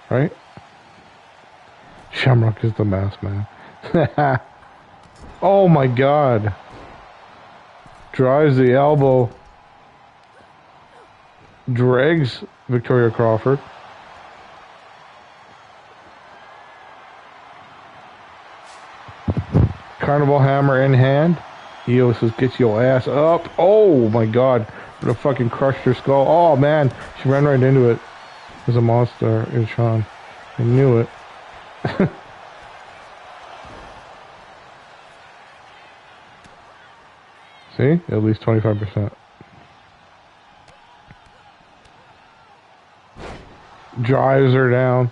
S1: Right? Shamrock is the mask man. Oh my god. Drives the elbow. Drags Victoria Crawford. Carnival hammer in hand. Io says, get your ass up. Oh my god. Would have fucking crushed her skull. Oh man. She ran right into it. There's a monster in Sean. I knew it. See? At least 25%. Drives her down.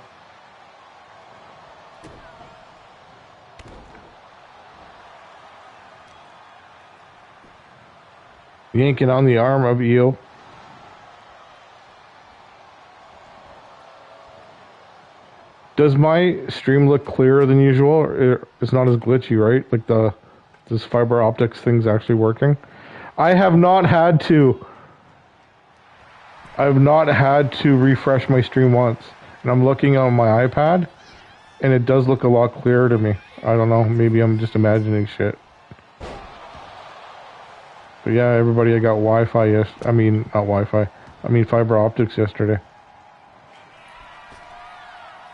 S1: Yanking on the arm of Io. Does my stream look clearer than usual? It's not as glitchy, right? Like this fiber optics thing's actually working. I have not had to refresh my stream once. And I'm looking on my iPad and it does look a lot clearer to me. I don't know, maybe I'm just imagining shit. But yeah, everybody, I got Wi-Fi I mean, not Wi-Fi. I mean fiber optics yesterday.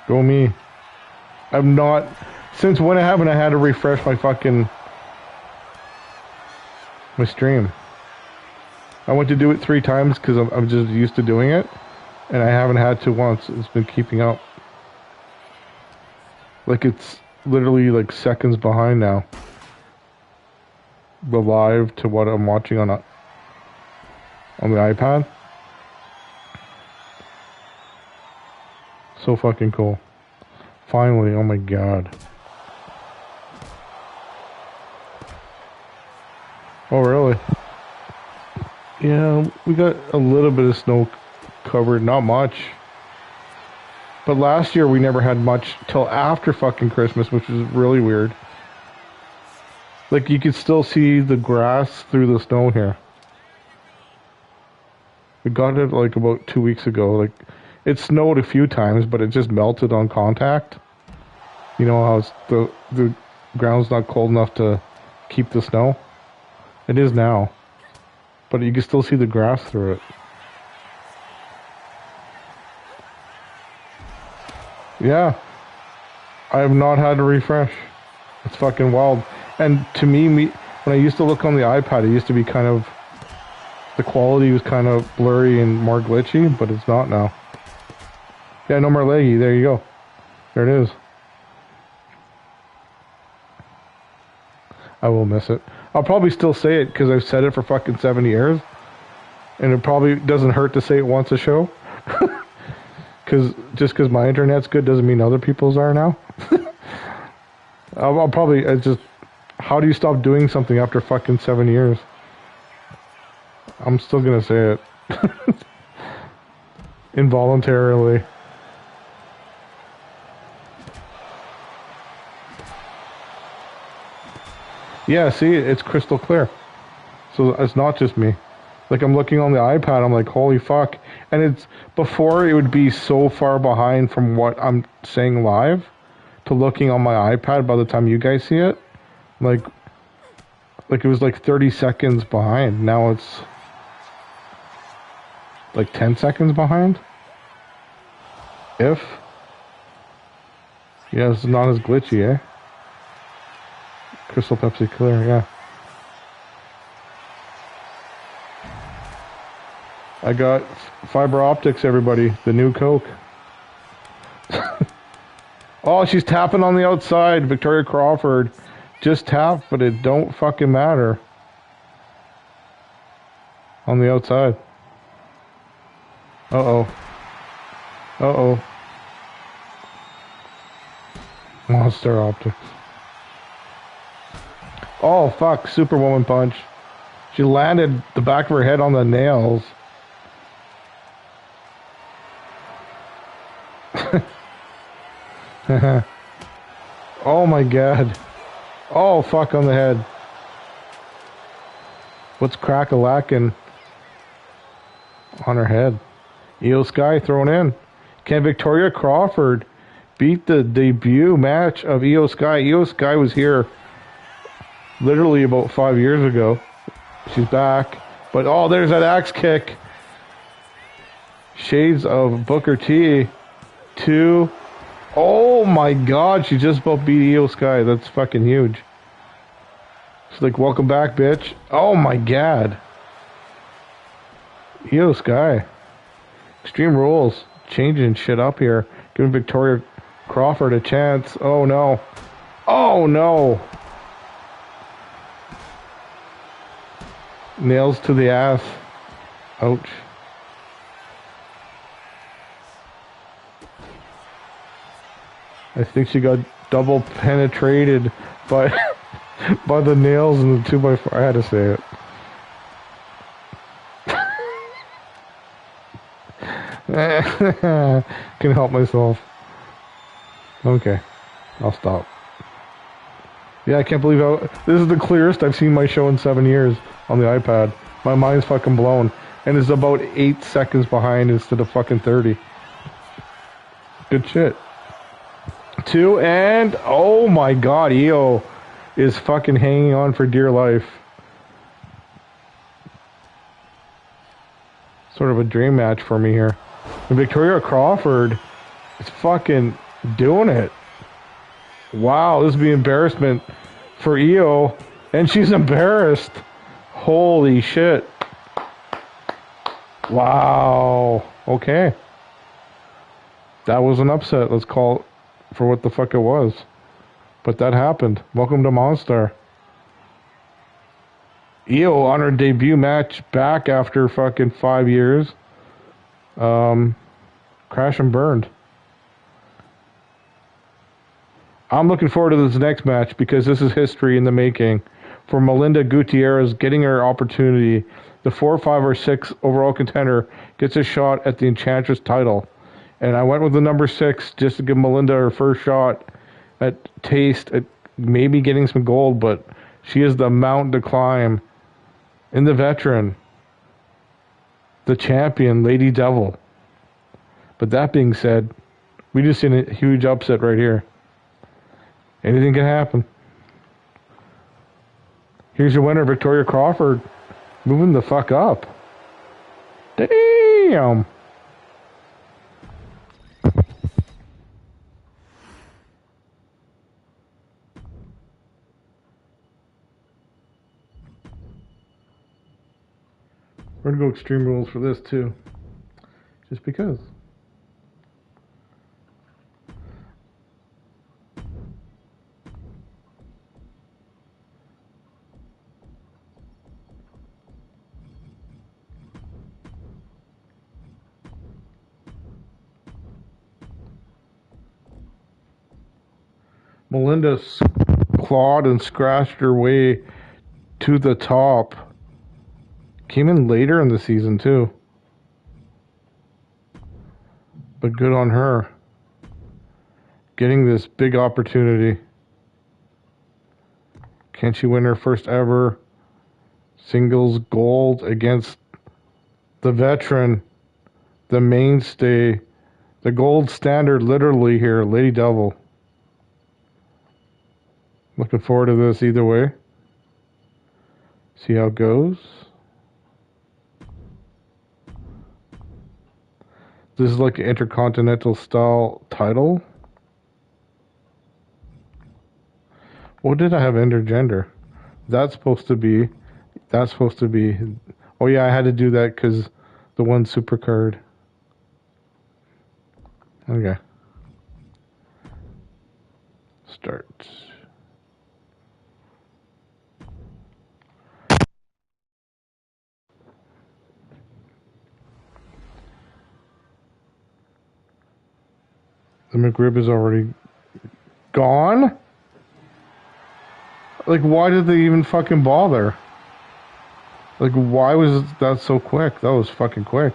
S1: Go me. I'm not... Since when haven't I had to refresh my fucking... my stream? I went to do it 3 times because I'm just used to doing it. And I haven't had to once. It's been keeping up. Like, it's literally like seconds behind now. The live to what I'm watching on the iPad. So fucking cool. Finally, oh my god. Oh really? Yeah, we got a little bit of snow covered, not much. But last year we never had much till after fucking Christmas, which was really weird. Like you could still see the grass through the snow here. We got it like about 2 weeks ago. Like it snowed a few times, but it just melted on contact. You know how it's the ground's not cold enough to keep the snow? It is now. But you can still see the grass through it. Yeah. I have not had to refresh. It's fucking wild. And to me, when I used to look on the iPad, it used to be kind of... The quality was kind of blurry and more glitchy, but it's not now. Yeah, no more leggy. There you go. There it is. I will miss it. I'll probably still say it because I've said it for fucking 7 years. And it probably doesn't hurt to say it once a show. Just because my internet's good doesn't mean other people's are now. I'll probably... How do you stop doing something after fucking 7 years? I'm still gonna say it. Involuntarily. Yeah, see, it's crystal clear. So it's not just me. Like, I'm looking on the iPad, I'm like, holy fuck. And it's, before it would be so far behind from what I'm saying live to looking on my iPad by the time you guys see it. Like it was like 30 seconds behind. Now it's like 10 seconds behind. If. Yeah, it's not as glitchy, eh? Crystal Pepsi Clear, yeah. I got fiber optics, everybody. The new Coke. Oh, she's tapping on the outside. Victoria Crawford. Just tap, but it don't fucking matter. On the outside. Uh-oh. Uh-oh. Monster optics. Oh, fuck. Superwoman punch. She landed the back of her head on the nails. Oh my god. Oh, fuck on the head. What's crack-a-lackin' on her head? Io Sky thrown in. Can Victoria Crawford beat the debut match of Io Sky? Io Sky was here literally about 5 years ago. She's back. But, oh, there's that axe kick. Shades of Booker T. 2. Oh my god, she just about beat Io Sky. That's fucking huge. She's like, welcome back, bitch. Oh my god. Io Sky. Extreme Rules. Changing shit up here. Giving Victoria Crawford a chance. Oh no. Oh no. Nails to the ass. Ouch. I think she got double penetrated by by the nails in the 2x4. I had to say it. Can help myself. Okay, I'll stop. Yeah, I can't believe how this is the clearest I've seen my show in 7 years on the iPad. My mind's fucking blown, and it's about 8 seconds behind instead of fucking 30. Good shit. 2 and oh my god, Io is fucking hanging on for dear life. Sort of a dream match for me here. And Victoria Crawford is fucking doing it. Wow, this would be embarrassment for Io. And she's embarrassed. Holy shit. Wow. Okay. That was an upset. Let's call it for what the fuck it was. But that happened. Welcome to Monster. Io on her debut match back after fucking 5 years. Crash and burned. I'm looking forward to this next match because this is history in the making. For Melinda Gutierrez getting her opportunity, the 4, 5, or 6 overall contender gets a shot at the Enchantress title. And I went with the number 6 just to give Melinda her first shot at taste at maybe getting some gold, but she is the mountain to climb. In the veteran, the champion, Lady Devil. But that being said, we just seen a huge upset right here. Anything can happen. Here's your winner, Victoria Crawford, moving the fuck up. Damn. We're going to go Extreme Rules for this, too. Just because. Melinda clawed and scratched her way to the top. Came in later in the season, too. But good on her. Getting this big opportunity. Can she win her first ever singles gold against the veteran, the mainstay, the gold standard literally here, Lady Devil. Looking forward to this either way. See how it goes. This is like an intercontinental style title. What did I have intergender? That's supposed to be. Oh yeah, I had to do that because the one super card. Okay. Start. The McRib is already gone? Like, why did they even fucking bother? Like, why was that so quick? That was fucking quick.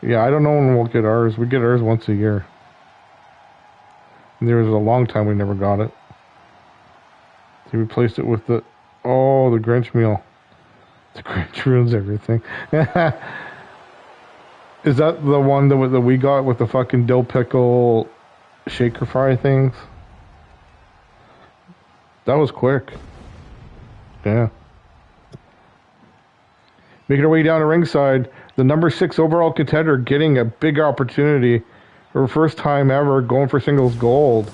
S1: Yeah, I don't know when we'll get ours. We get ours once a year. And there was a long time we never got it. They replaced it with the... Oh, the Grinch meal. The Grinch ruins everything. Is that the one that we got with the fucking dill pickle shaker fry things? That was quick. Yeah. Making our way down to ringside, the number 6 overall contender getting a big opportunity for first time ever going for singles gold.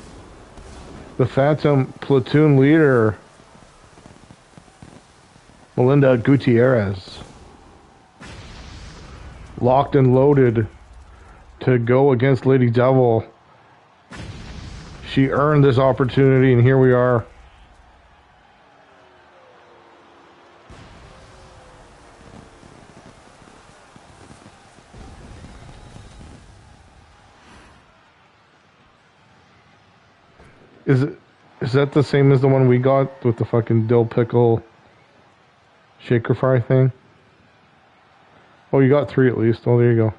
S1: The Phantom Platoon leader, Melinda Gutierrez. Locked and loaded to go against Lady Devil. She earned this opportunity, and here we are. Is that the same as the one we got with the fucking dill pickle shaker fry thing? Oh, you got 3 at least. Oh, there you go.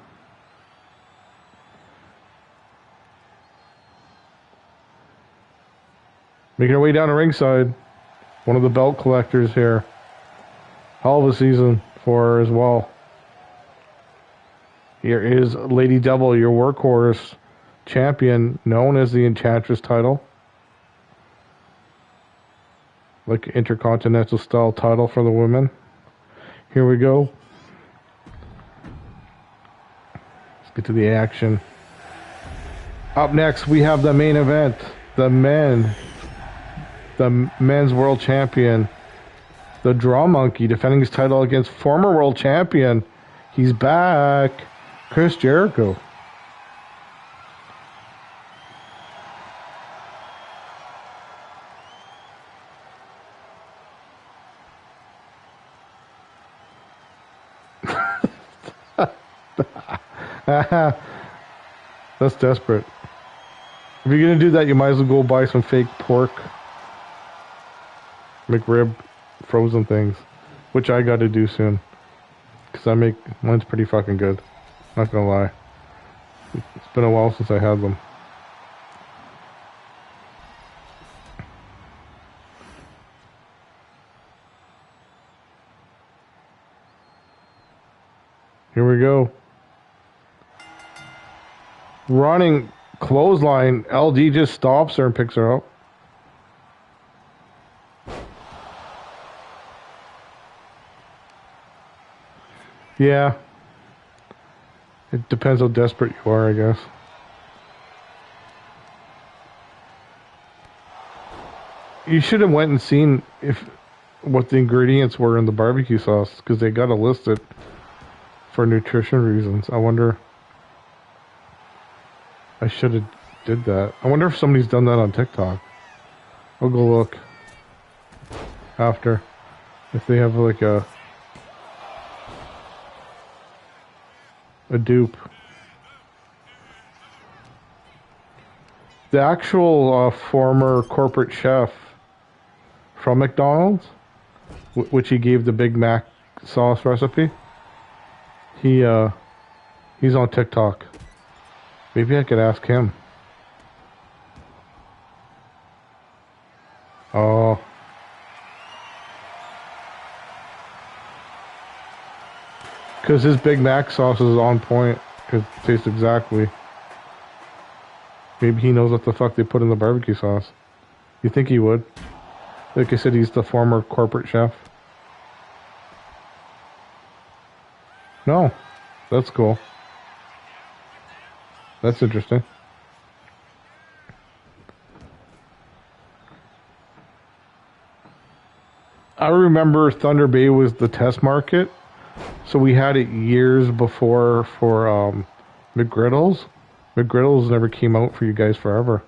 S1: Making our way down to ringside. One of the belt collectors here. Hell of a season for her as well. Here is Lady Devil, your workhorse champion, known as the Enchantress title. Like intercontinental style title for the women. Here we go. get to the action. Up next, we have the main event. The men's world champion, the Draw Monkey, defending his title against former world champion. He's back, Chris Jericho. That's desperate. If you're gonna do that, you might as well go buy some fake pork, McRib, frozen things, which I got to do soon, because mine's pretty fucking good. Not gonna lie, it's been a while since I had them. Here we go. Running clothesline, LD just stops her and picks her up. Yeah. It depends how desperate you are, I guess. You should have went and seen what the ingredients were in the barbecue sauce, because they got to list it for nutrition reasons. I wonder... I should have did that. I wonder if somebody's done that on TikTok. I'll go look after, if they have like a dupe. The actual former corporate chef from McDonald's, which he gave the Big Mac sauce recipe, he's on TikTok. Maybe I could ask him. Oh. Because his Big Mac sauce is on point. It tastes exactly. Maybe he knows what the fuck they put in the barbecue sauce. You think he would? Like I said, he's the former corporate chef. No. That's cool. That's interesting. I remember Thunder Bay was the test market, so we had it years before for McGriddles. McGriddles never came out for you guys forever.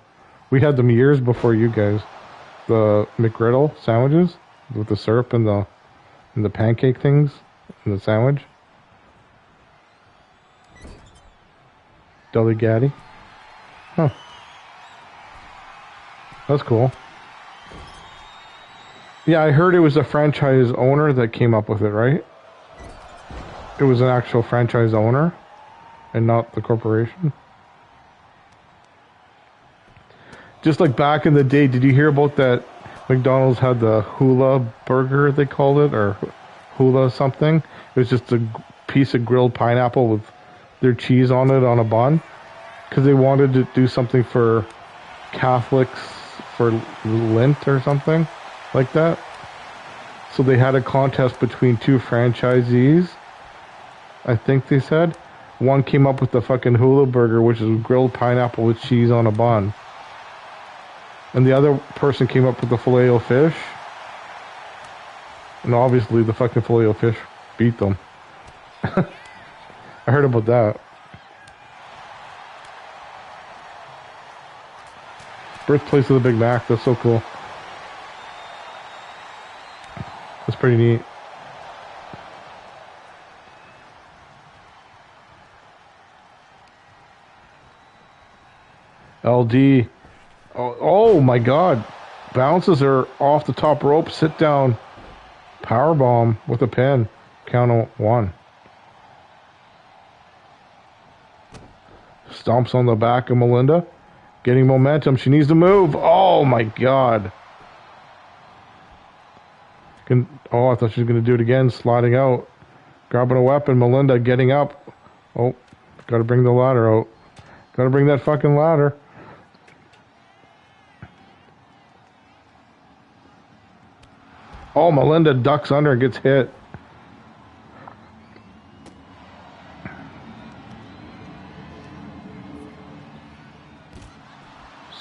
S1: We had them years before you guys. The McGriddle sandwiches with the syrup and the pancake things in the sandwich. Deli Gaddy. Huh. That's cool. Yeah, I heard it was a franchise owner that came up with it, right? It was an actual franchise owner and not the corporation. Just like back in the day, did you hear about that McDonald's had the hula burger, they called it, or hula something? It was just a piece of grilled pineapple with their cheese on it on a bun, because they wanted to do something for Catholics for Lent or something like that. So they had a contest between two franchisees, I think they said. One came up with the fucking hula burger, which is grilled pineapple with cheese on a bun. And the other person came up with the Filet-O-Fish. And obviously the fucking Filet-O-Fish beat them. I heard about that. Birthplace of the Big Mac. That's so cool. That's pretty neat. LD. Oh my God. Bounces are off the top rope. Sit down. Powerbomb with a pin. Count of one. Stomps on the back of Melinda. Getting momentum. She needs to move. Oh my God. Oh, I thought she was going to do it again. Sliding out. Grabbing a weapon. Melinda getting up. Oh, got to bring the ladder out. Got to bring that fucking ladder. Oh, Melinda ducks under and gets hit.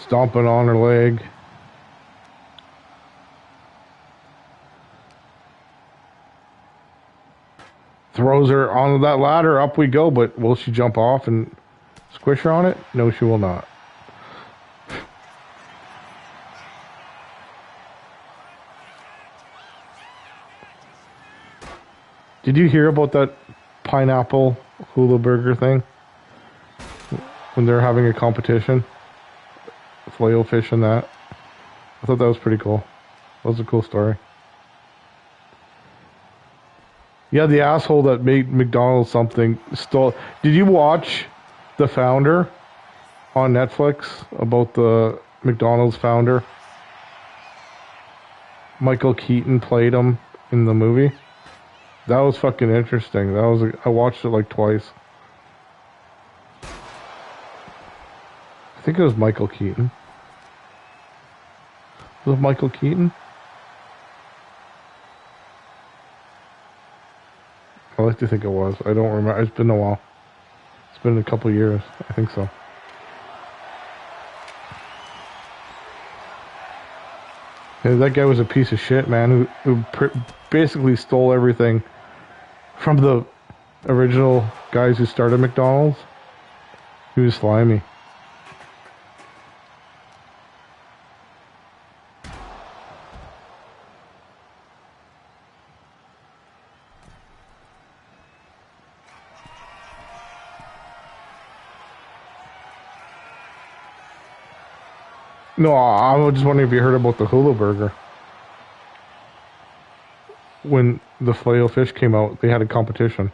S1: Stomping on her leg. Throws her onto that ladder. Up we go. But will she jump off and squish her on it? No, she will not. Did you hear about that pineapple hula burger thing? When they're having a competition? Flail fish and that. I thought that was pretty cool. That was a cool story. Yeah, the asshole that made McDonald's something stole... Did you watch The Founder on Netflix? About the McDonald's founder? Michael Keaton played him in the movie. That was fucking interesting. I watched it like twice. I think it was Michael Keaton. Was it Michael Keaton? I like to think it was. I don't remember. It's been a while. It's been a couple years. I think so. Yeah, that guy was a piece of shit, man, who basically stole everything from the original guys who started McDonald's. He was slimy. No, I was just wondering if you heard about the hula burger. When the filet fish came out, they had a competition.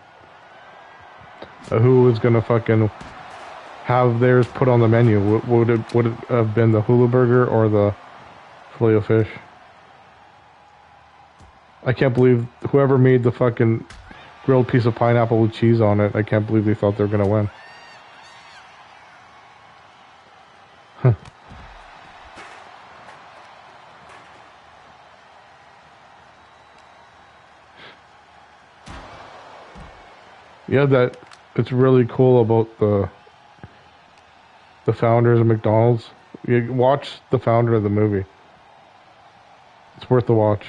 S1: Who was gonna fucking have theirs put on the menu? Would it have been the hula burger or the filet fish? I can't believe whoever made the fucking grilled piece of pineapple with cheese on it, I can't believe they thought they were gonna win. Huh. Yeah, it's really cool about the founders of McDonald's. You watch the founder of the movie. It's worth the watch.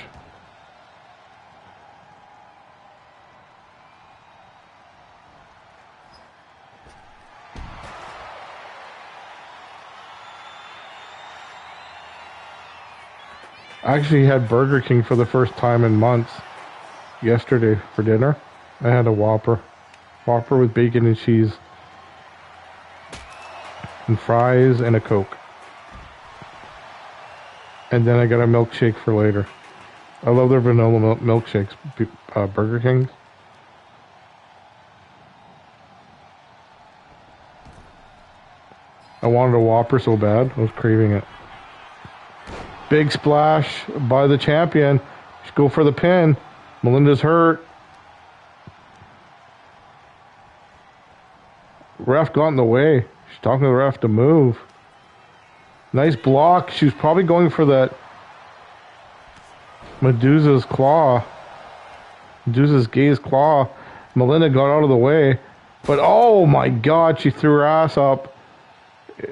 S1: I actually had Burger King for the first time in months yesterday for dinner. I had a Whopper with bacon and cheese and fries and a Coke. And then I got a milkshake for later. I love their vanilla milkshakes, Burger King. I wanted a Whopper so bad. I was craving it. Big splash by the champion. Just go for the pin. Melinda's hurt. Ref got in the way. She's talking to the ref to move. Nice block. She was probably going for that Medusa's claw. Medusa's gaze claw. Melinda got out of the way. But oh my god, she threw her ass up.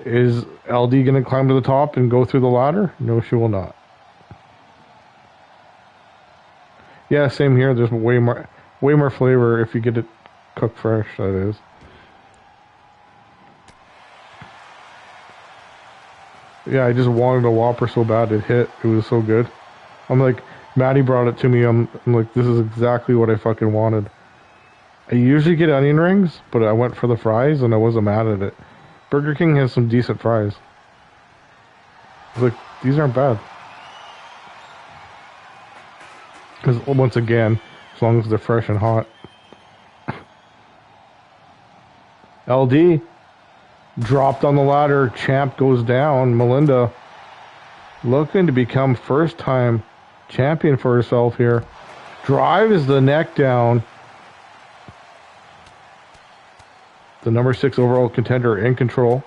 S1: Is LD going to climb to the top and go through the ladder? No, she will not. Yeah, same here. There's way more flavor if you get it cooked fresh, that is. Yeah, I just wanted a Whopper so bad it hit. It was so good. I'm like, Maddie brought it to me. I'm like, this is exactly what I fucking wanted. I usually get onion rings, but I went for the fries and I wasn't mad at it. Burger King has some decent fries. I was like, these aren't bad. Because once again, as long as they're fresh and hot. LD dropped on the ladder. Champ goes down. Melinda looking to become first-time champion for herself here. Drives the neck down. The number 6 overall contender in control.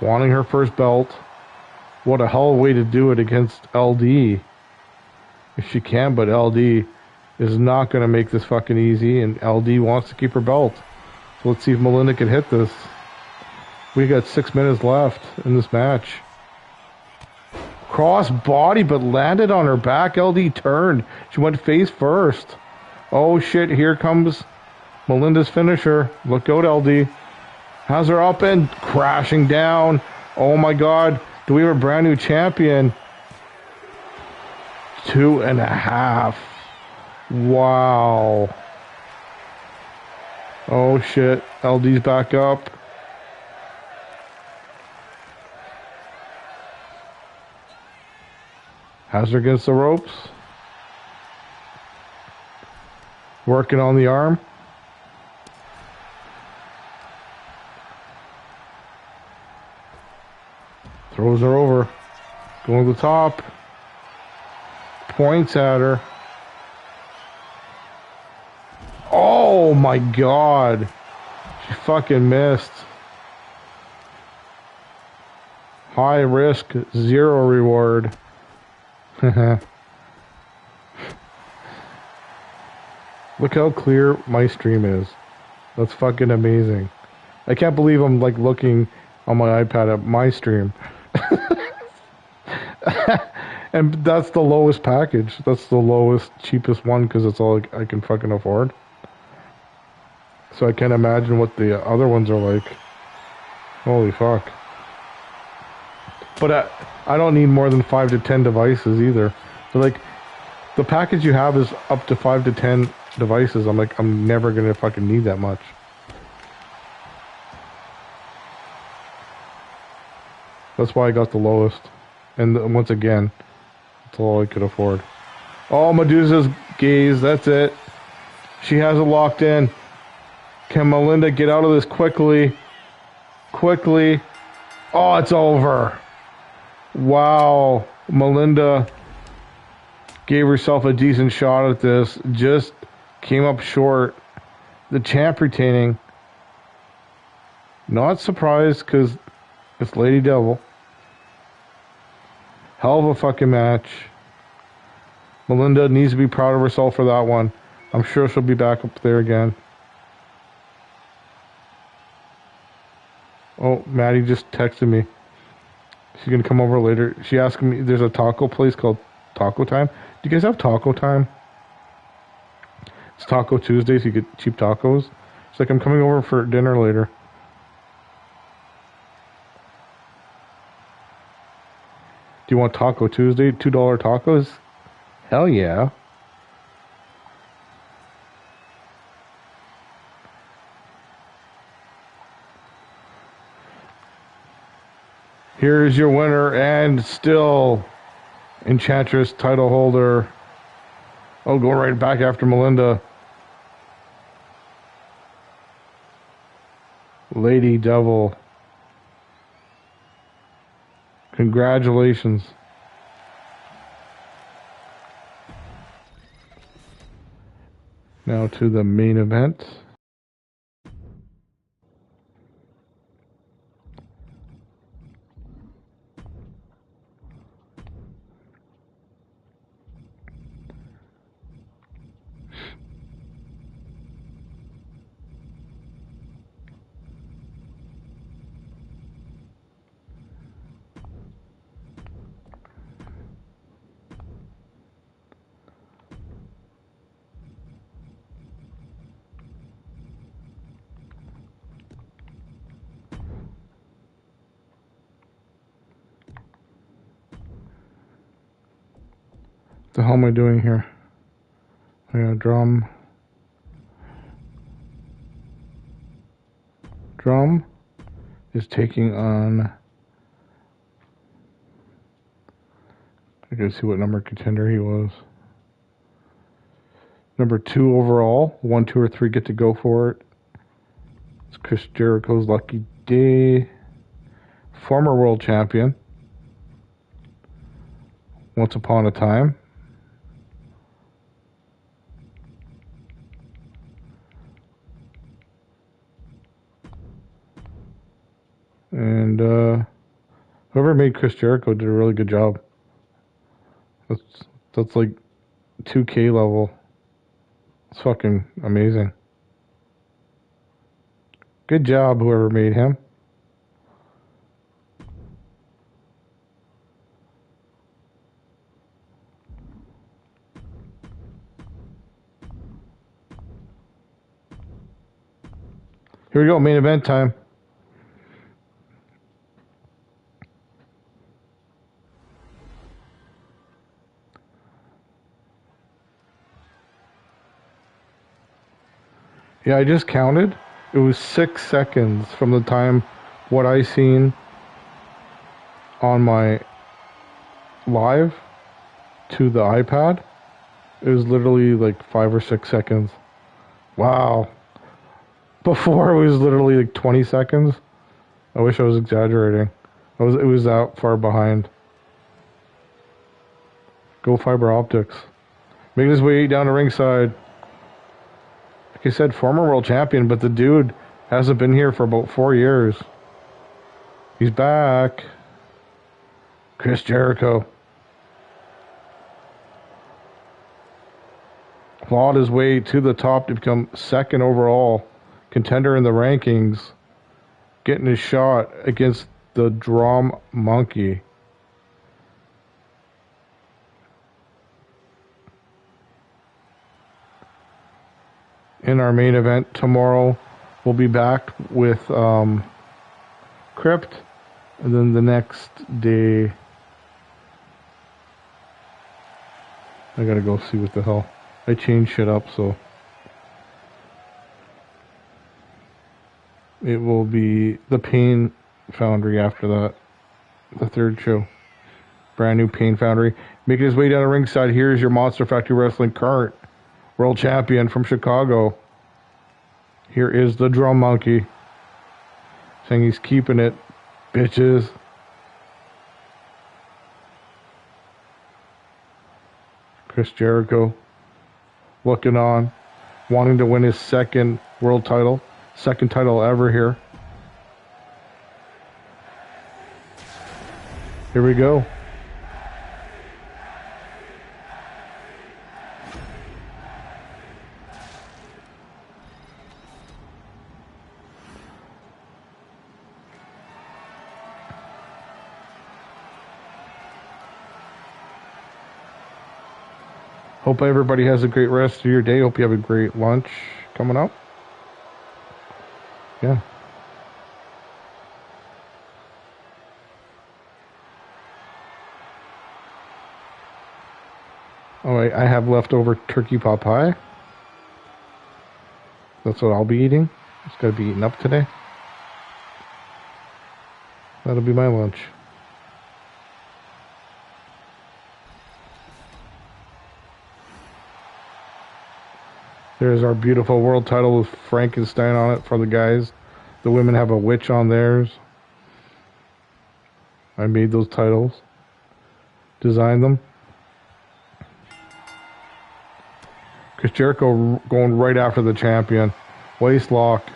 S1: Wanting her first belt. What a hell of a way to do it against LD. If she can, but LD is not going to make this fucking easy, and LD wants to keep her belt. So let's see if Melinda can hit this. We got 6 minutes left in this match. Cross body, but landed on her back. LD turned. She went face first. Oh shit, here comes Melinda's finisher. Look out, LD. Has her up and crashing down. Oh my god. Do we have a brand new champion? 2.5. Wow. Oh shit. LD's back up. Has her against the ropes. Working on the arm. Throws her over. Going to the top. Points at her. Oh my god. She fucking missed. High risk, zero reward. Look how clear my stream is. That's fucking amazing. I can't believe I'm like looking on my iPad at my stream. And that's the lowest package. That's the lowest, cheapest one because it's all I can fucking afford. So I can't imagine what the other ones are like. Holy fuck. But I don't need more than 5 to 10 devices either. So like, the package you have is up to 5 to 10 devices. I'm like, I'm never gonna fucking need that much. That's why I got the lowest. And once again, that's all I could afford. Oh, Medusa's gaze, that's it. She has it locked in. Can Melinda get out of this quickly? Quickly. Oh, it's over. Wow. Melinda gave herself a decent shot at this. Just came up short. The champ retaining. Not surprised because it's Lady Devil. Hell of a fucking match. Melinda needs to be proud of herself for that one. I'm sure she'll be back up there again. Oh, Maddie just texted me. She's going to come over later. She asked me, there's a taco place called Taco Time. Do you guys have Taco Time? It's Taco Tuesday, so you get cheap tacos. She's like, I'm coming over for dinner later. Do you want Taco Tuesday? $2 tacos? Hell yeah. Here's your winner and still Enchantress title holder. Oh, go right back after Melinda. Lady Devil. Congratulations. Now to the main event. What the hell am I doing here? I got a drum. Drum is taking on... I gotta see what number contender he was. Number 2 overall. 1, 2, or 3 get to go for it. It's Chris Jericho's lucky day. Former world champion. Once upon a time. And whoever made Chris Jericho did a really good job. That's like 2K level. It's fucking amazing. Good job, whoever made him. Here we go, main event time. Yeah, I just counted. It was 6 seconds from the time what I seen on my live to the iPad. It was literally like 5 or 6 seconds. Wow. Before it was literally like 20 seconds. I wish I was exaggerating. It was that far behind. Go fiber optics. Making his way down to ringside. Like I said, former world champion, but the dude hasn't been here for about 4 years. He's back. Chris Jericho. Clawed his way to the top to become second overall contender in the rankings. Getting his shot against the Drum Monkey. In our main event tomorrow, we'll be back with Crypt, and then the next day I gotta go see what the hell. I changed shit up, so it will be the Pain Foundry after that. The third show. Brand new Pain Foundry. Making his way down the ringside, here's your Monster Factory Wrestling current world champion from Chicago. Here is the Drum Monkey. Saying he's keeping it, bitches. Chris Jericho looking on, wanting to win his second world title. Second title ever here. Here we go. Hope everybody has a great rest of your day. Hope you have a great lunch coming up. Yeah. Oh, I have leftover turkey pot pie. That's what I'll be eating. It's got to be eaten up today. That'll be my lunch. There's our beautiful world title with Frankenstein on it for the guys. The women have a witch on theirs. I made those titles. Designed them. Chris Jericho going right after the champion. Waist lock.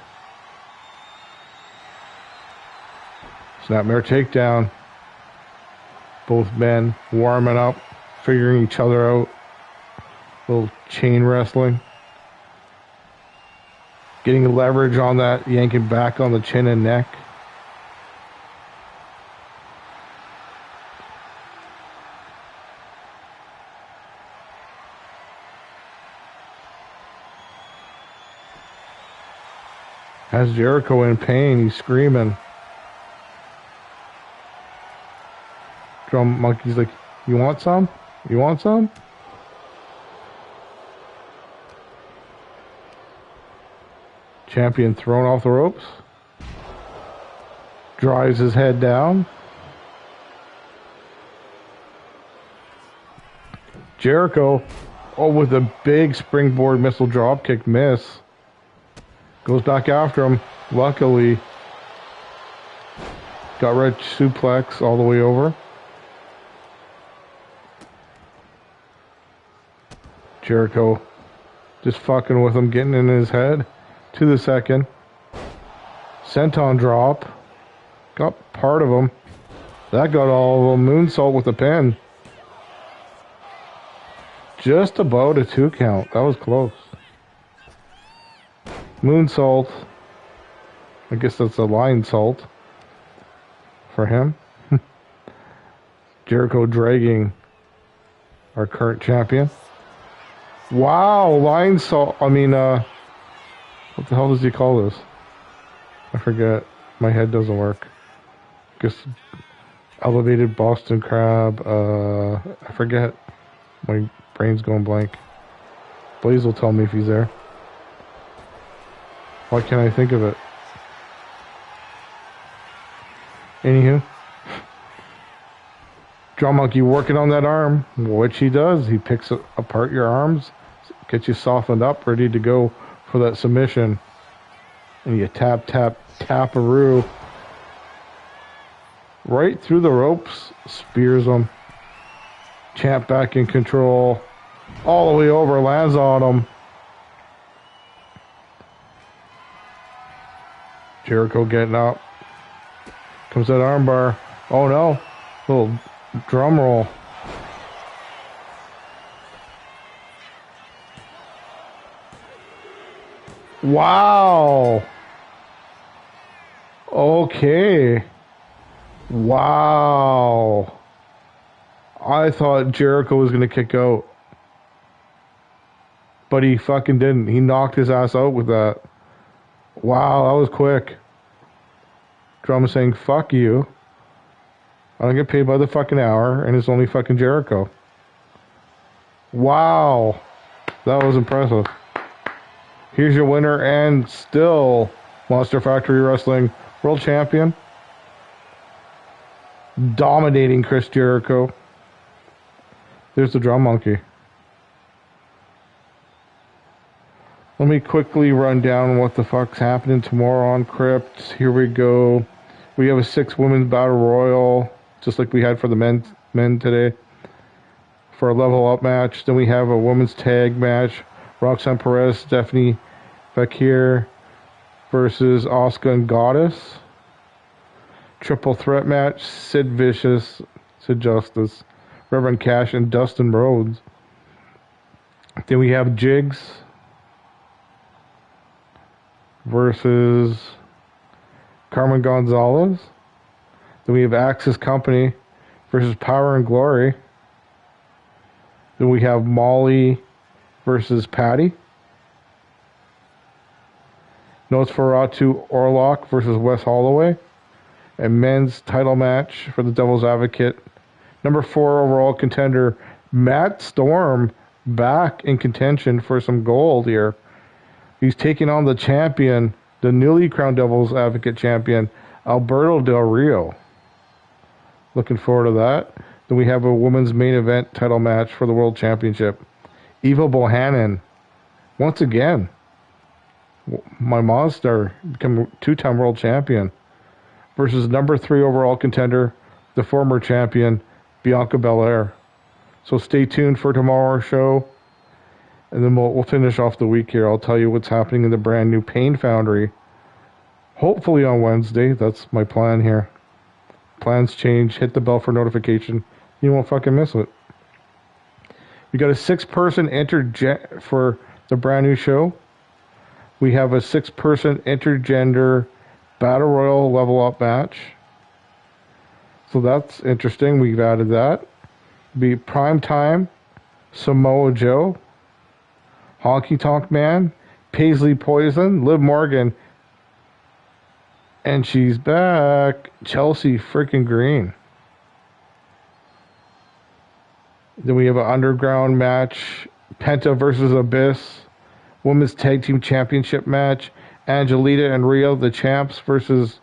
S1: Snapmare takedown. Both men warming up, figuring each other out. Little chain wrestling. Getting leverage on that, yanking back on the chin and neck. Has Jericho in pain, he's screaming. Drum Monkey's like, you want some? You want some? Champion thrown off the ropes. Drives his head down. Jericho, with a big springboard missile dropkick miss. Goes back after him. Luckily, got red suplex all the way over. Jericho just fucking with him, getting in his head. To the second. Senton drop. Got part of him. That got all of them. Moonsault with a pin. Just about a 2 count. That was close. Moonsault. I guess that's a line salt for him. Jericho dragging our current champion. Wow, line salt. I mean, what the hell does he call this? I forget. My head doesn't work. Guess elevated Boston Crab. I forget. My brain's going blank. Blaze will tell me if he's there. Why can't I think of it? Anywho. Drum Monkey working on that arm, which he does. He picks apart your arms, gets you softened up, ready to go for that submission. And you tap, tap, tap-a-roo. Right through the ropes, spears him. Champ back in control. All the way over, lands on him. Jericho getting up. Comes that armbar. Oh no. Little drum roll. Wow. Okay. Wow. I thought Jericho was going to kick out. But he fucking didn't. He knocked his ass out with that. Wow, that was quick. Drum saying, fuck you. I don't get paid by the fucking hour, and it's only fucking Jericho. Wow. That was impressive. Here's your winner, and still Monster Factory Wrestling World Champion. Dominating Chris Jericho. There's the Drum Monkey. Let me quickly run down what the fuck's happening tomorrow on Crypt. Here we go. We have a 6-women's battle royal, just like we had for the men today, for a level up match. Then we have a women's tag match. Roxanne Perez, Stephanie Fakir versus Asuka and Goddess. Triple threat match. Sid Vicious, Sid Justice, Reverend Cash, and Dustin Rhodes. Then we have Jigs versus Carmen Gonzalez. Then we have Axis Company versus Power and Glory. Then we have Molly versus Patty. Nosferatu Orlock versus Wes Holloway. A men's title match for the Devil's Advocate. Number 4 overall contender Matt Storm back in contention for some gold here. He's taking on the champion, the newly crowned Devil's Advocate champion, Alberto Del Rio. Looking forward to that. Then we have a women's main event title match for the World Championship. Eva Bohannon, once again, my monster, become 2-time world champion, versus number 3 overall contender, the former champion, Bianca Belair. So stay tuned for tomorrow's show. And then we'll finish off the week here. I'll tell you what's happening in the brand new Pain Foundry. Hopefully on Wednesday. That's my plan here. Plans change. Hit the bell for notification. You won't fucking miss it. We got a 6-person for the brand new show. We have a 6-person intergender battle royal level up match. So that's interesting. We've added that. Be Prime Time, Samoa Joe, Honky Tonk Man, Paisley Poison, Liv Morgan, and she's back, Chelsea freaking Green. Then we have an underground match, Penta versus Abyss, Women's Tag Team Championship match, Angelita and Rio, the champs, versus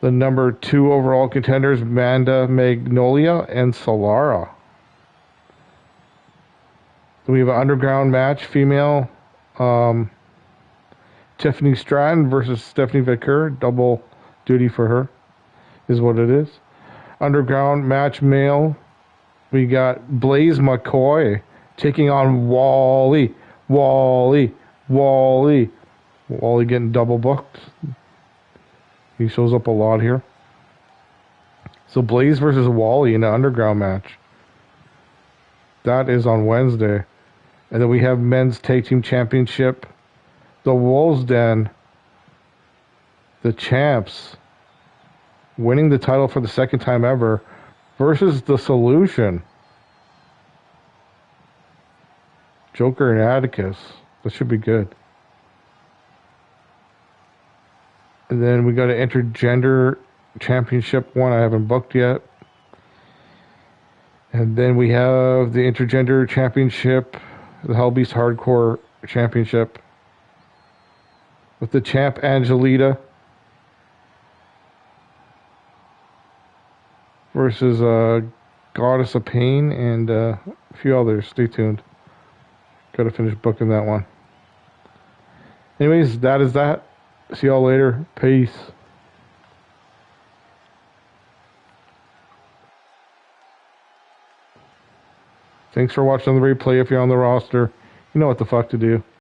S1: the number 2 overall contenders, Amanda Magnolia and Solara. We have an underground match, female, Tiffany Stratton versus Stephanie Vicker. Double duty for her is what it is. Underground match, male, we got Blaze McCoy taking on Wally getting double booked. He shows up a lot here. So Blaze versus Wally in an underground match. That is on Wednesday. And then we have men's tag team championship. The Wolves Den, the champs, winning the title for the 2nd time ever, versus the Solution. Joker and Atticus. That should be good. And then we got an intergender championship one I haven't booked yet. And then we have the intergender championship, the Hellbeast Hardcore Championship, with the champ Angelita versus Goddess of Pain and a few others. Stay tuned. Got to finish booking that one. Anyways, that is that. See y'all later. Peace. Thanks for watching the replay. If you're on the roster, you know what the fuck to do.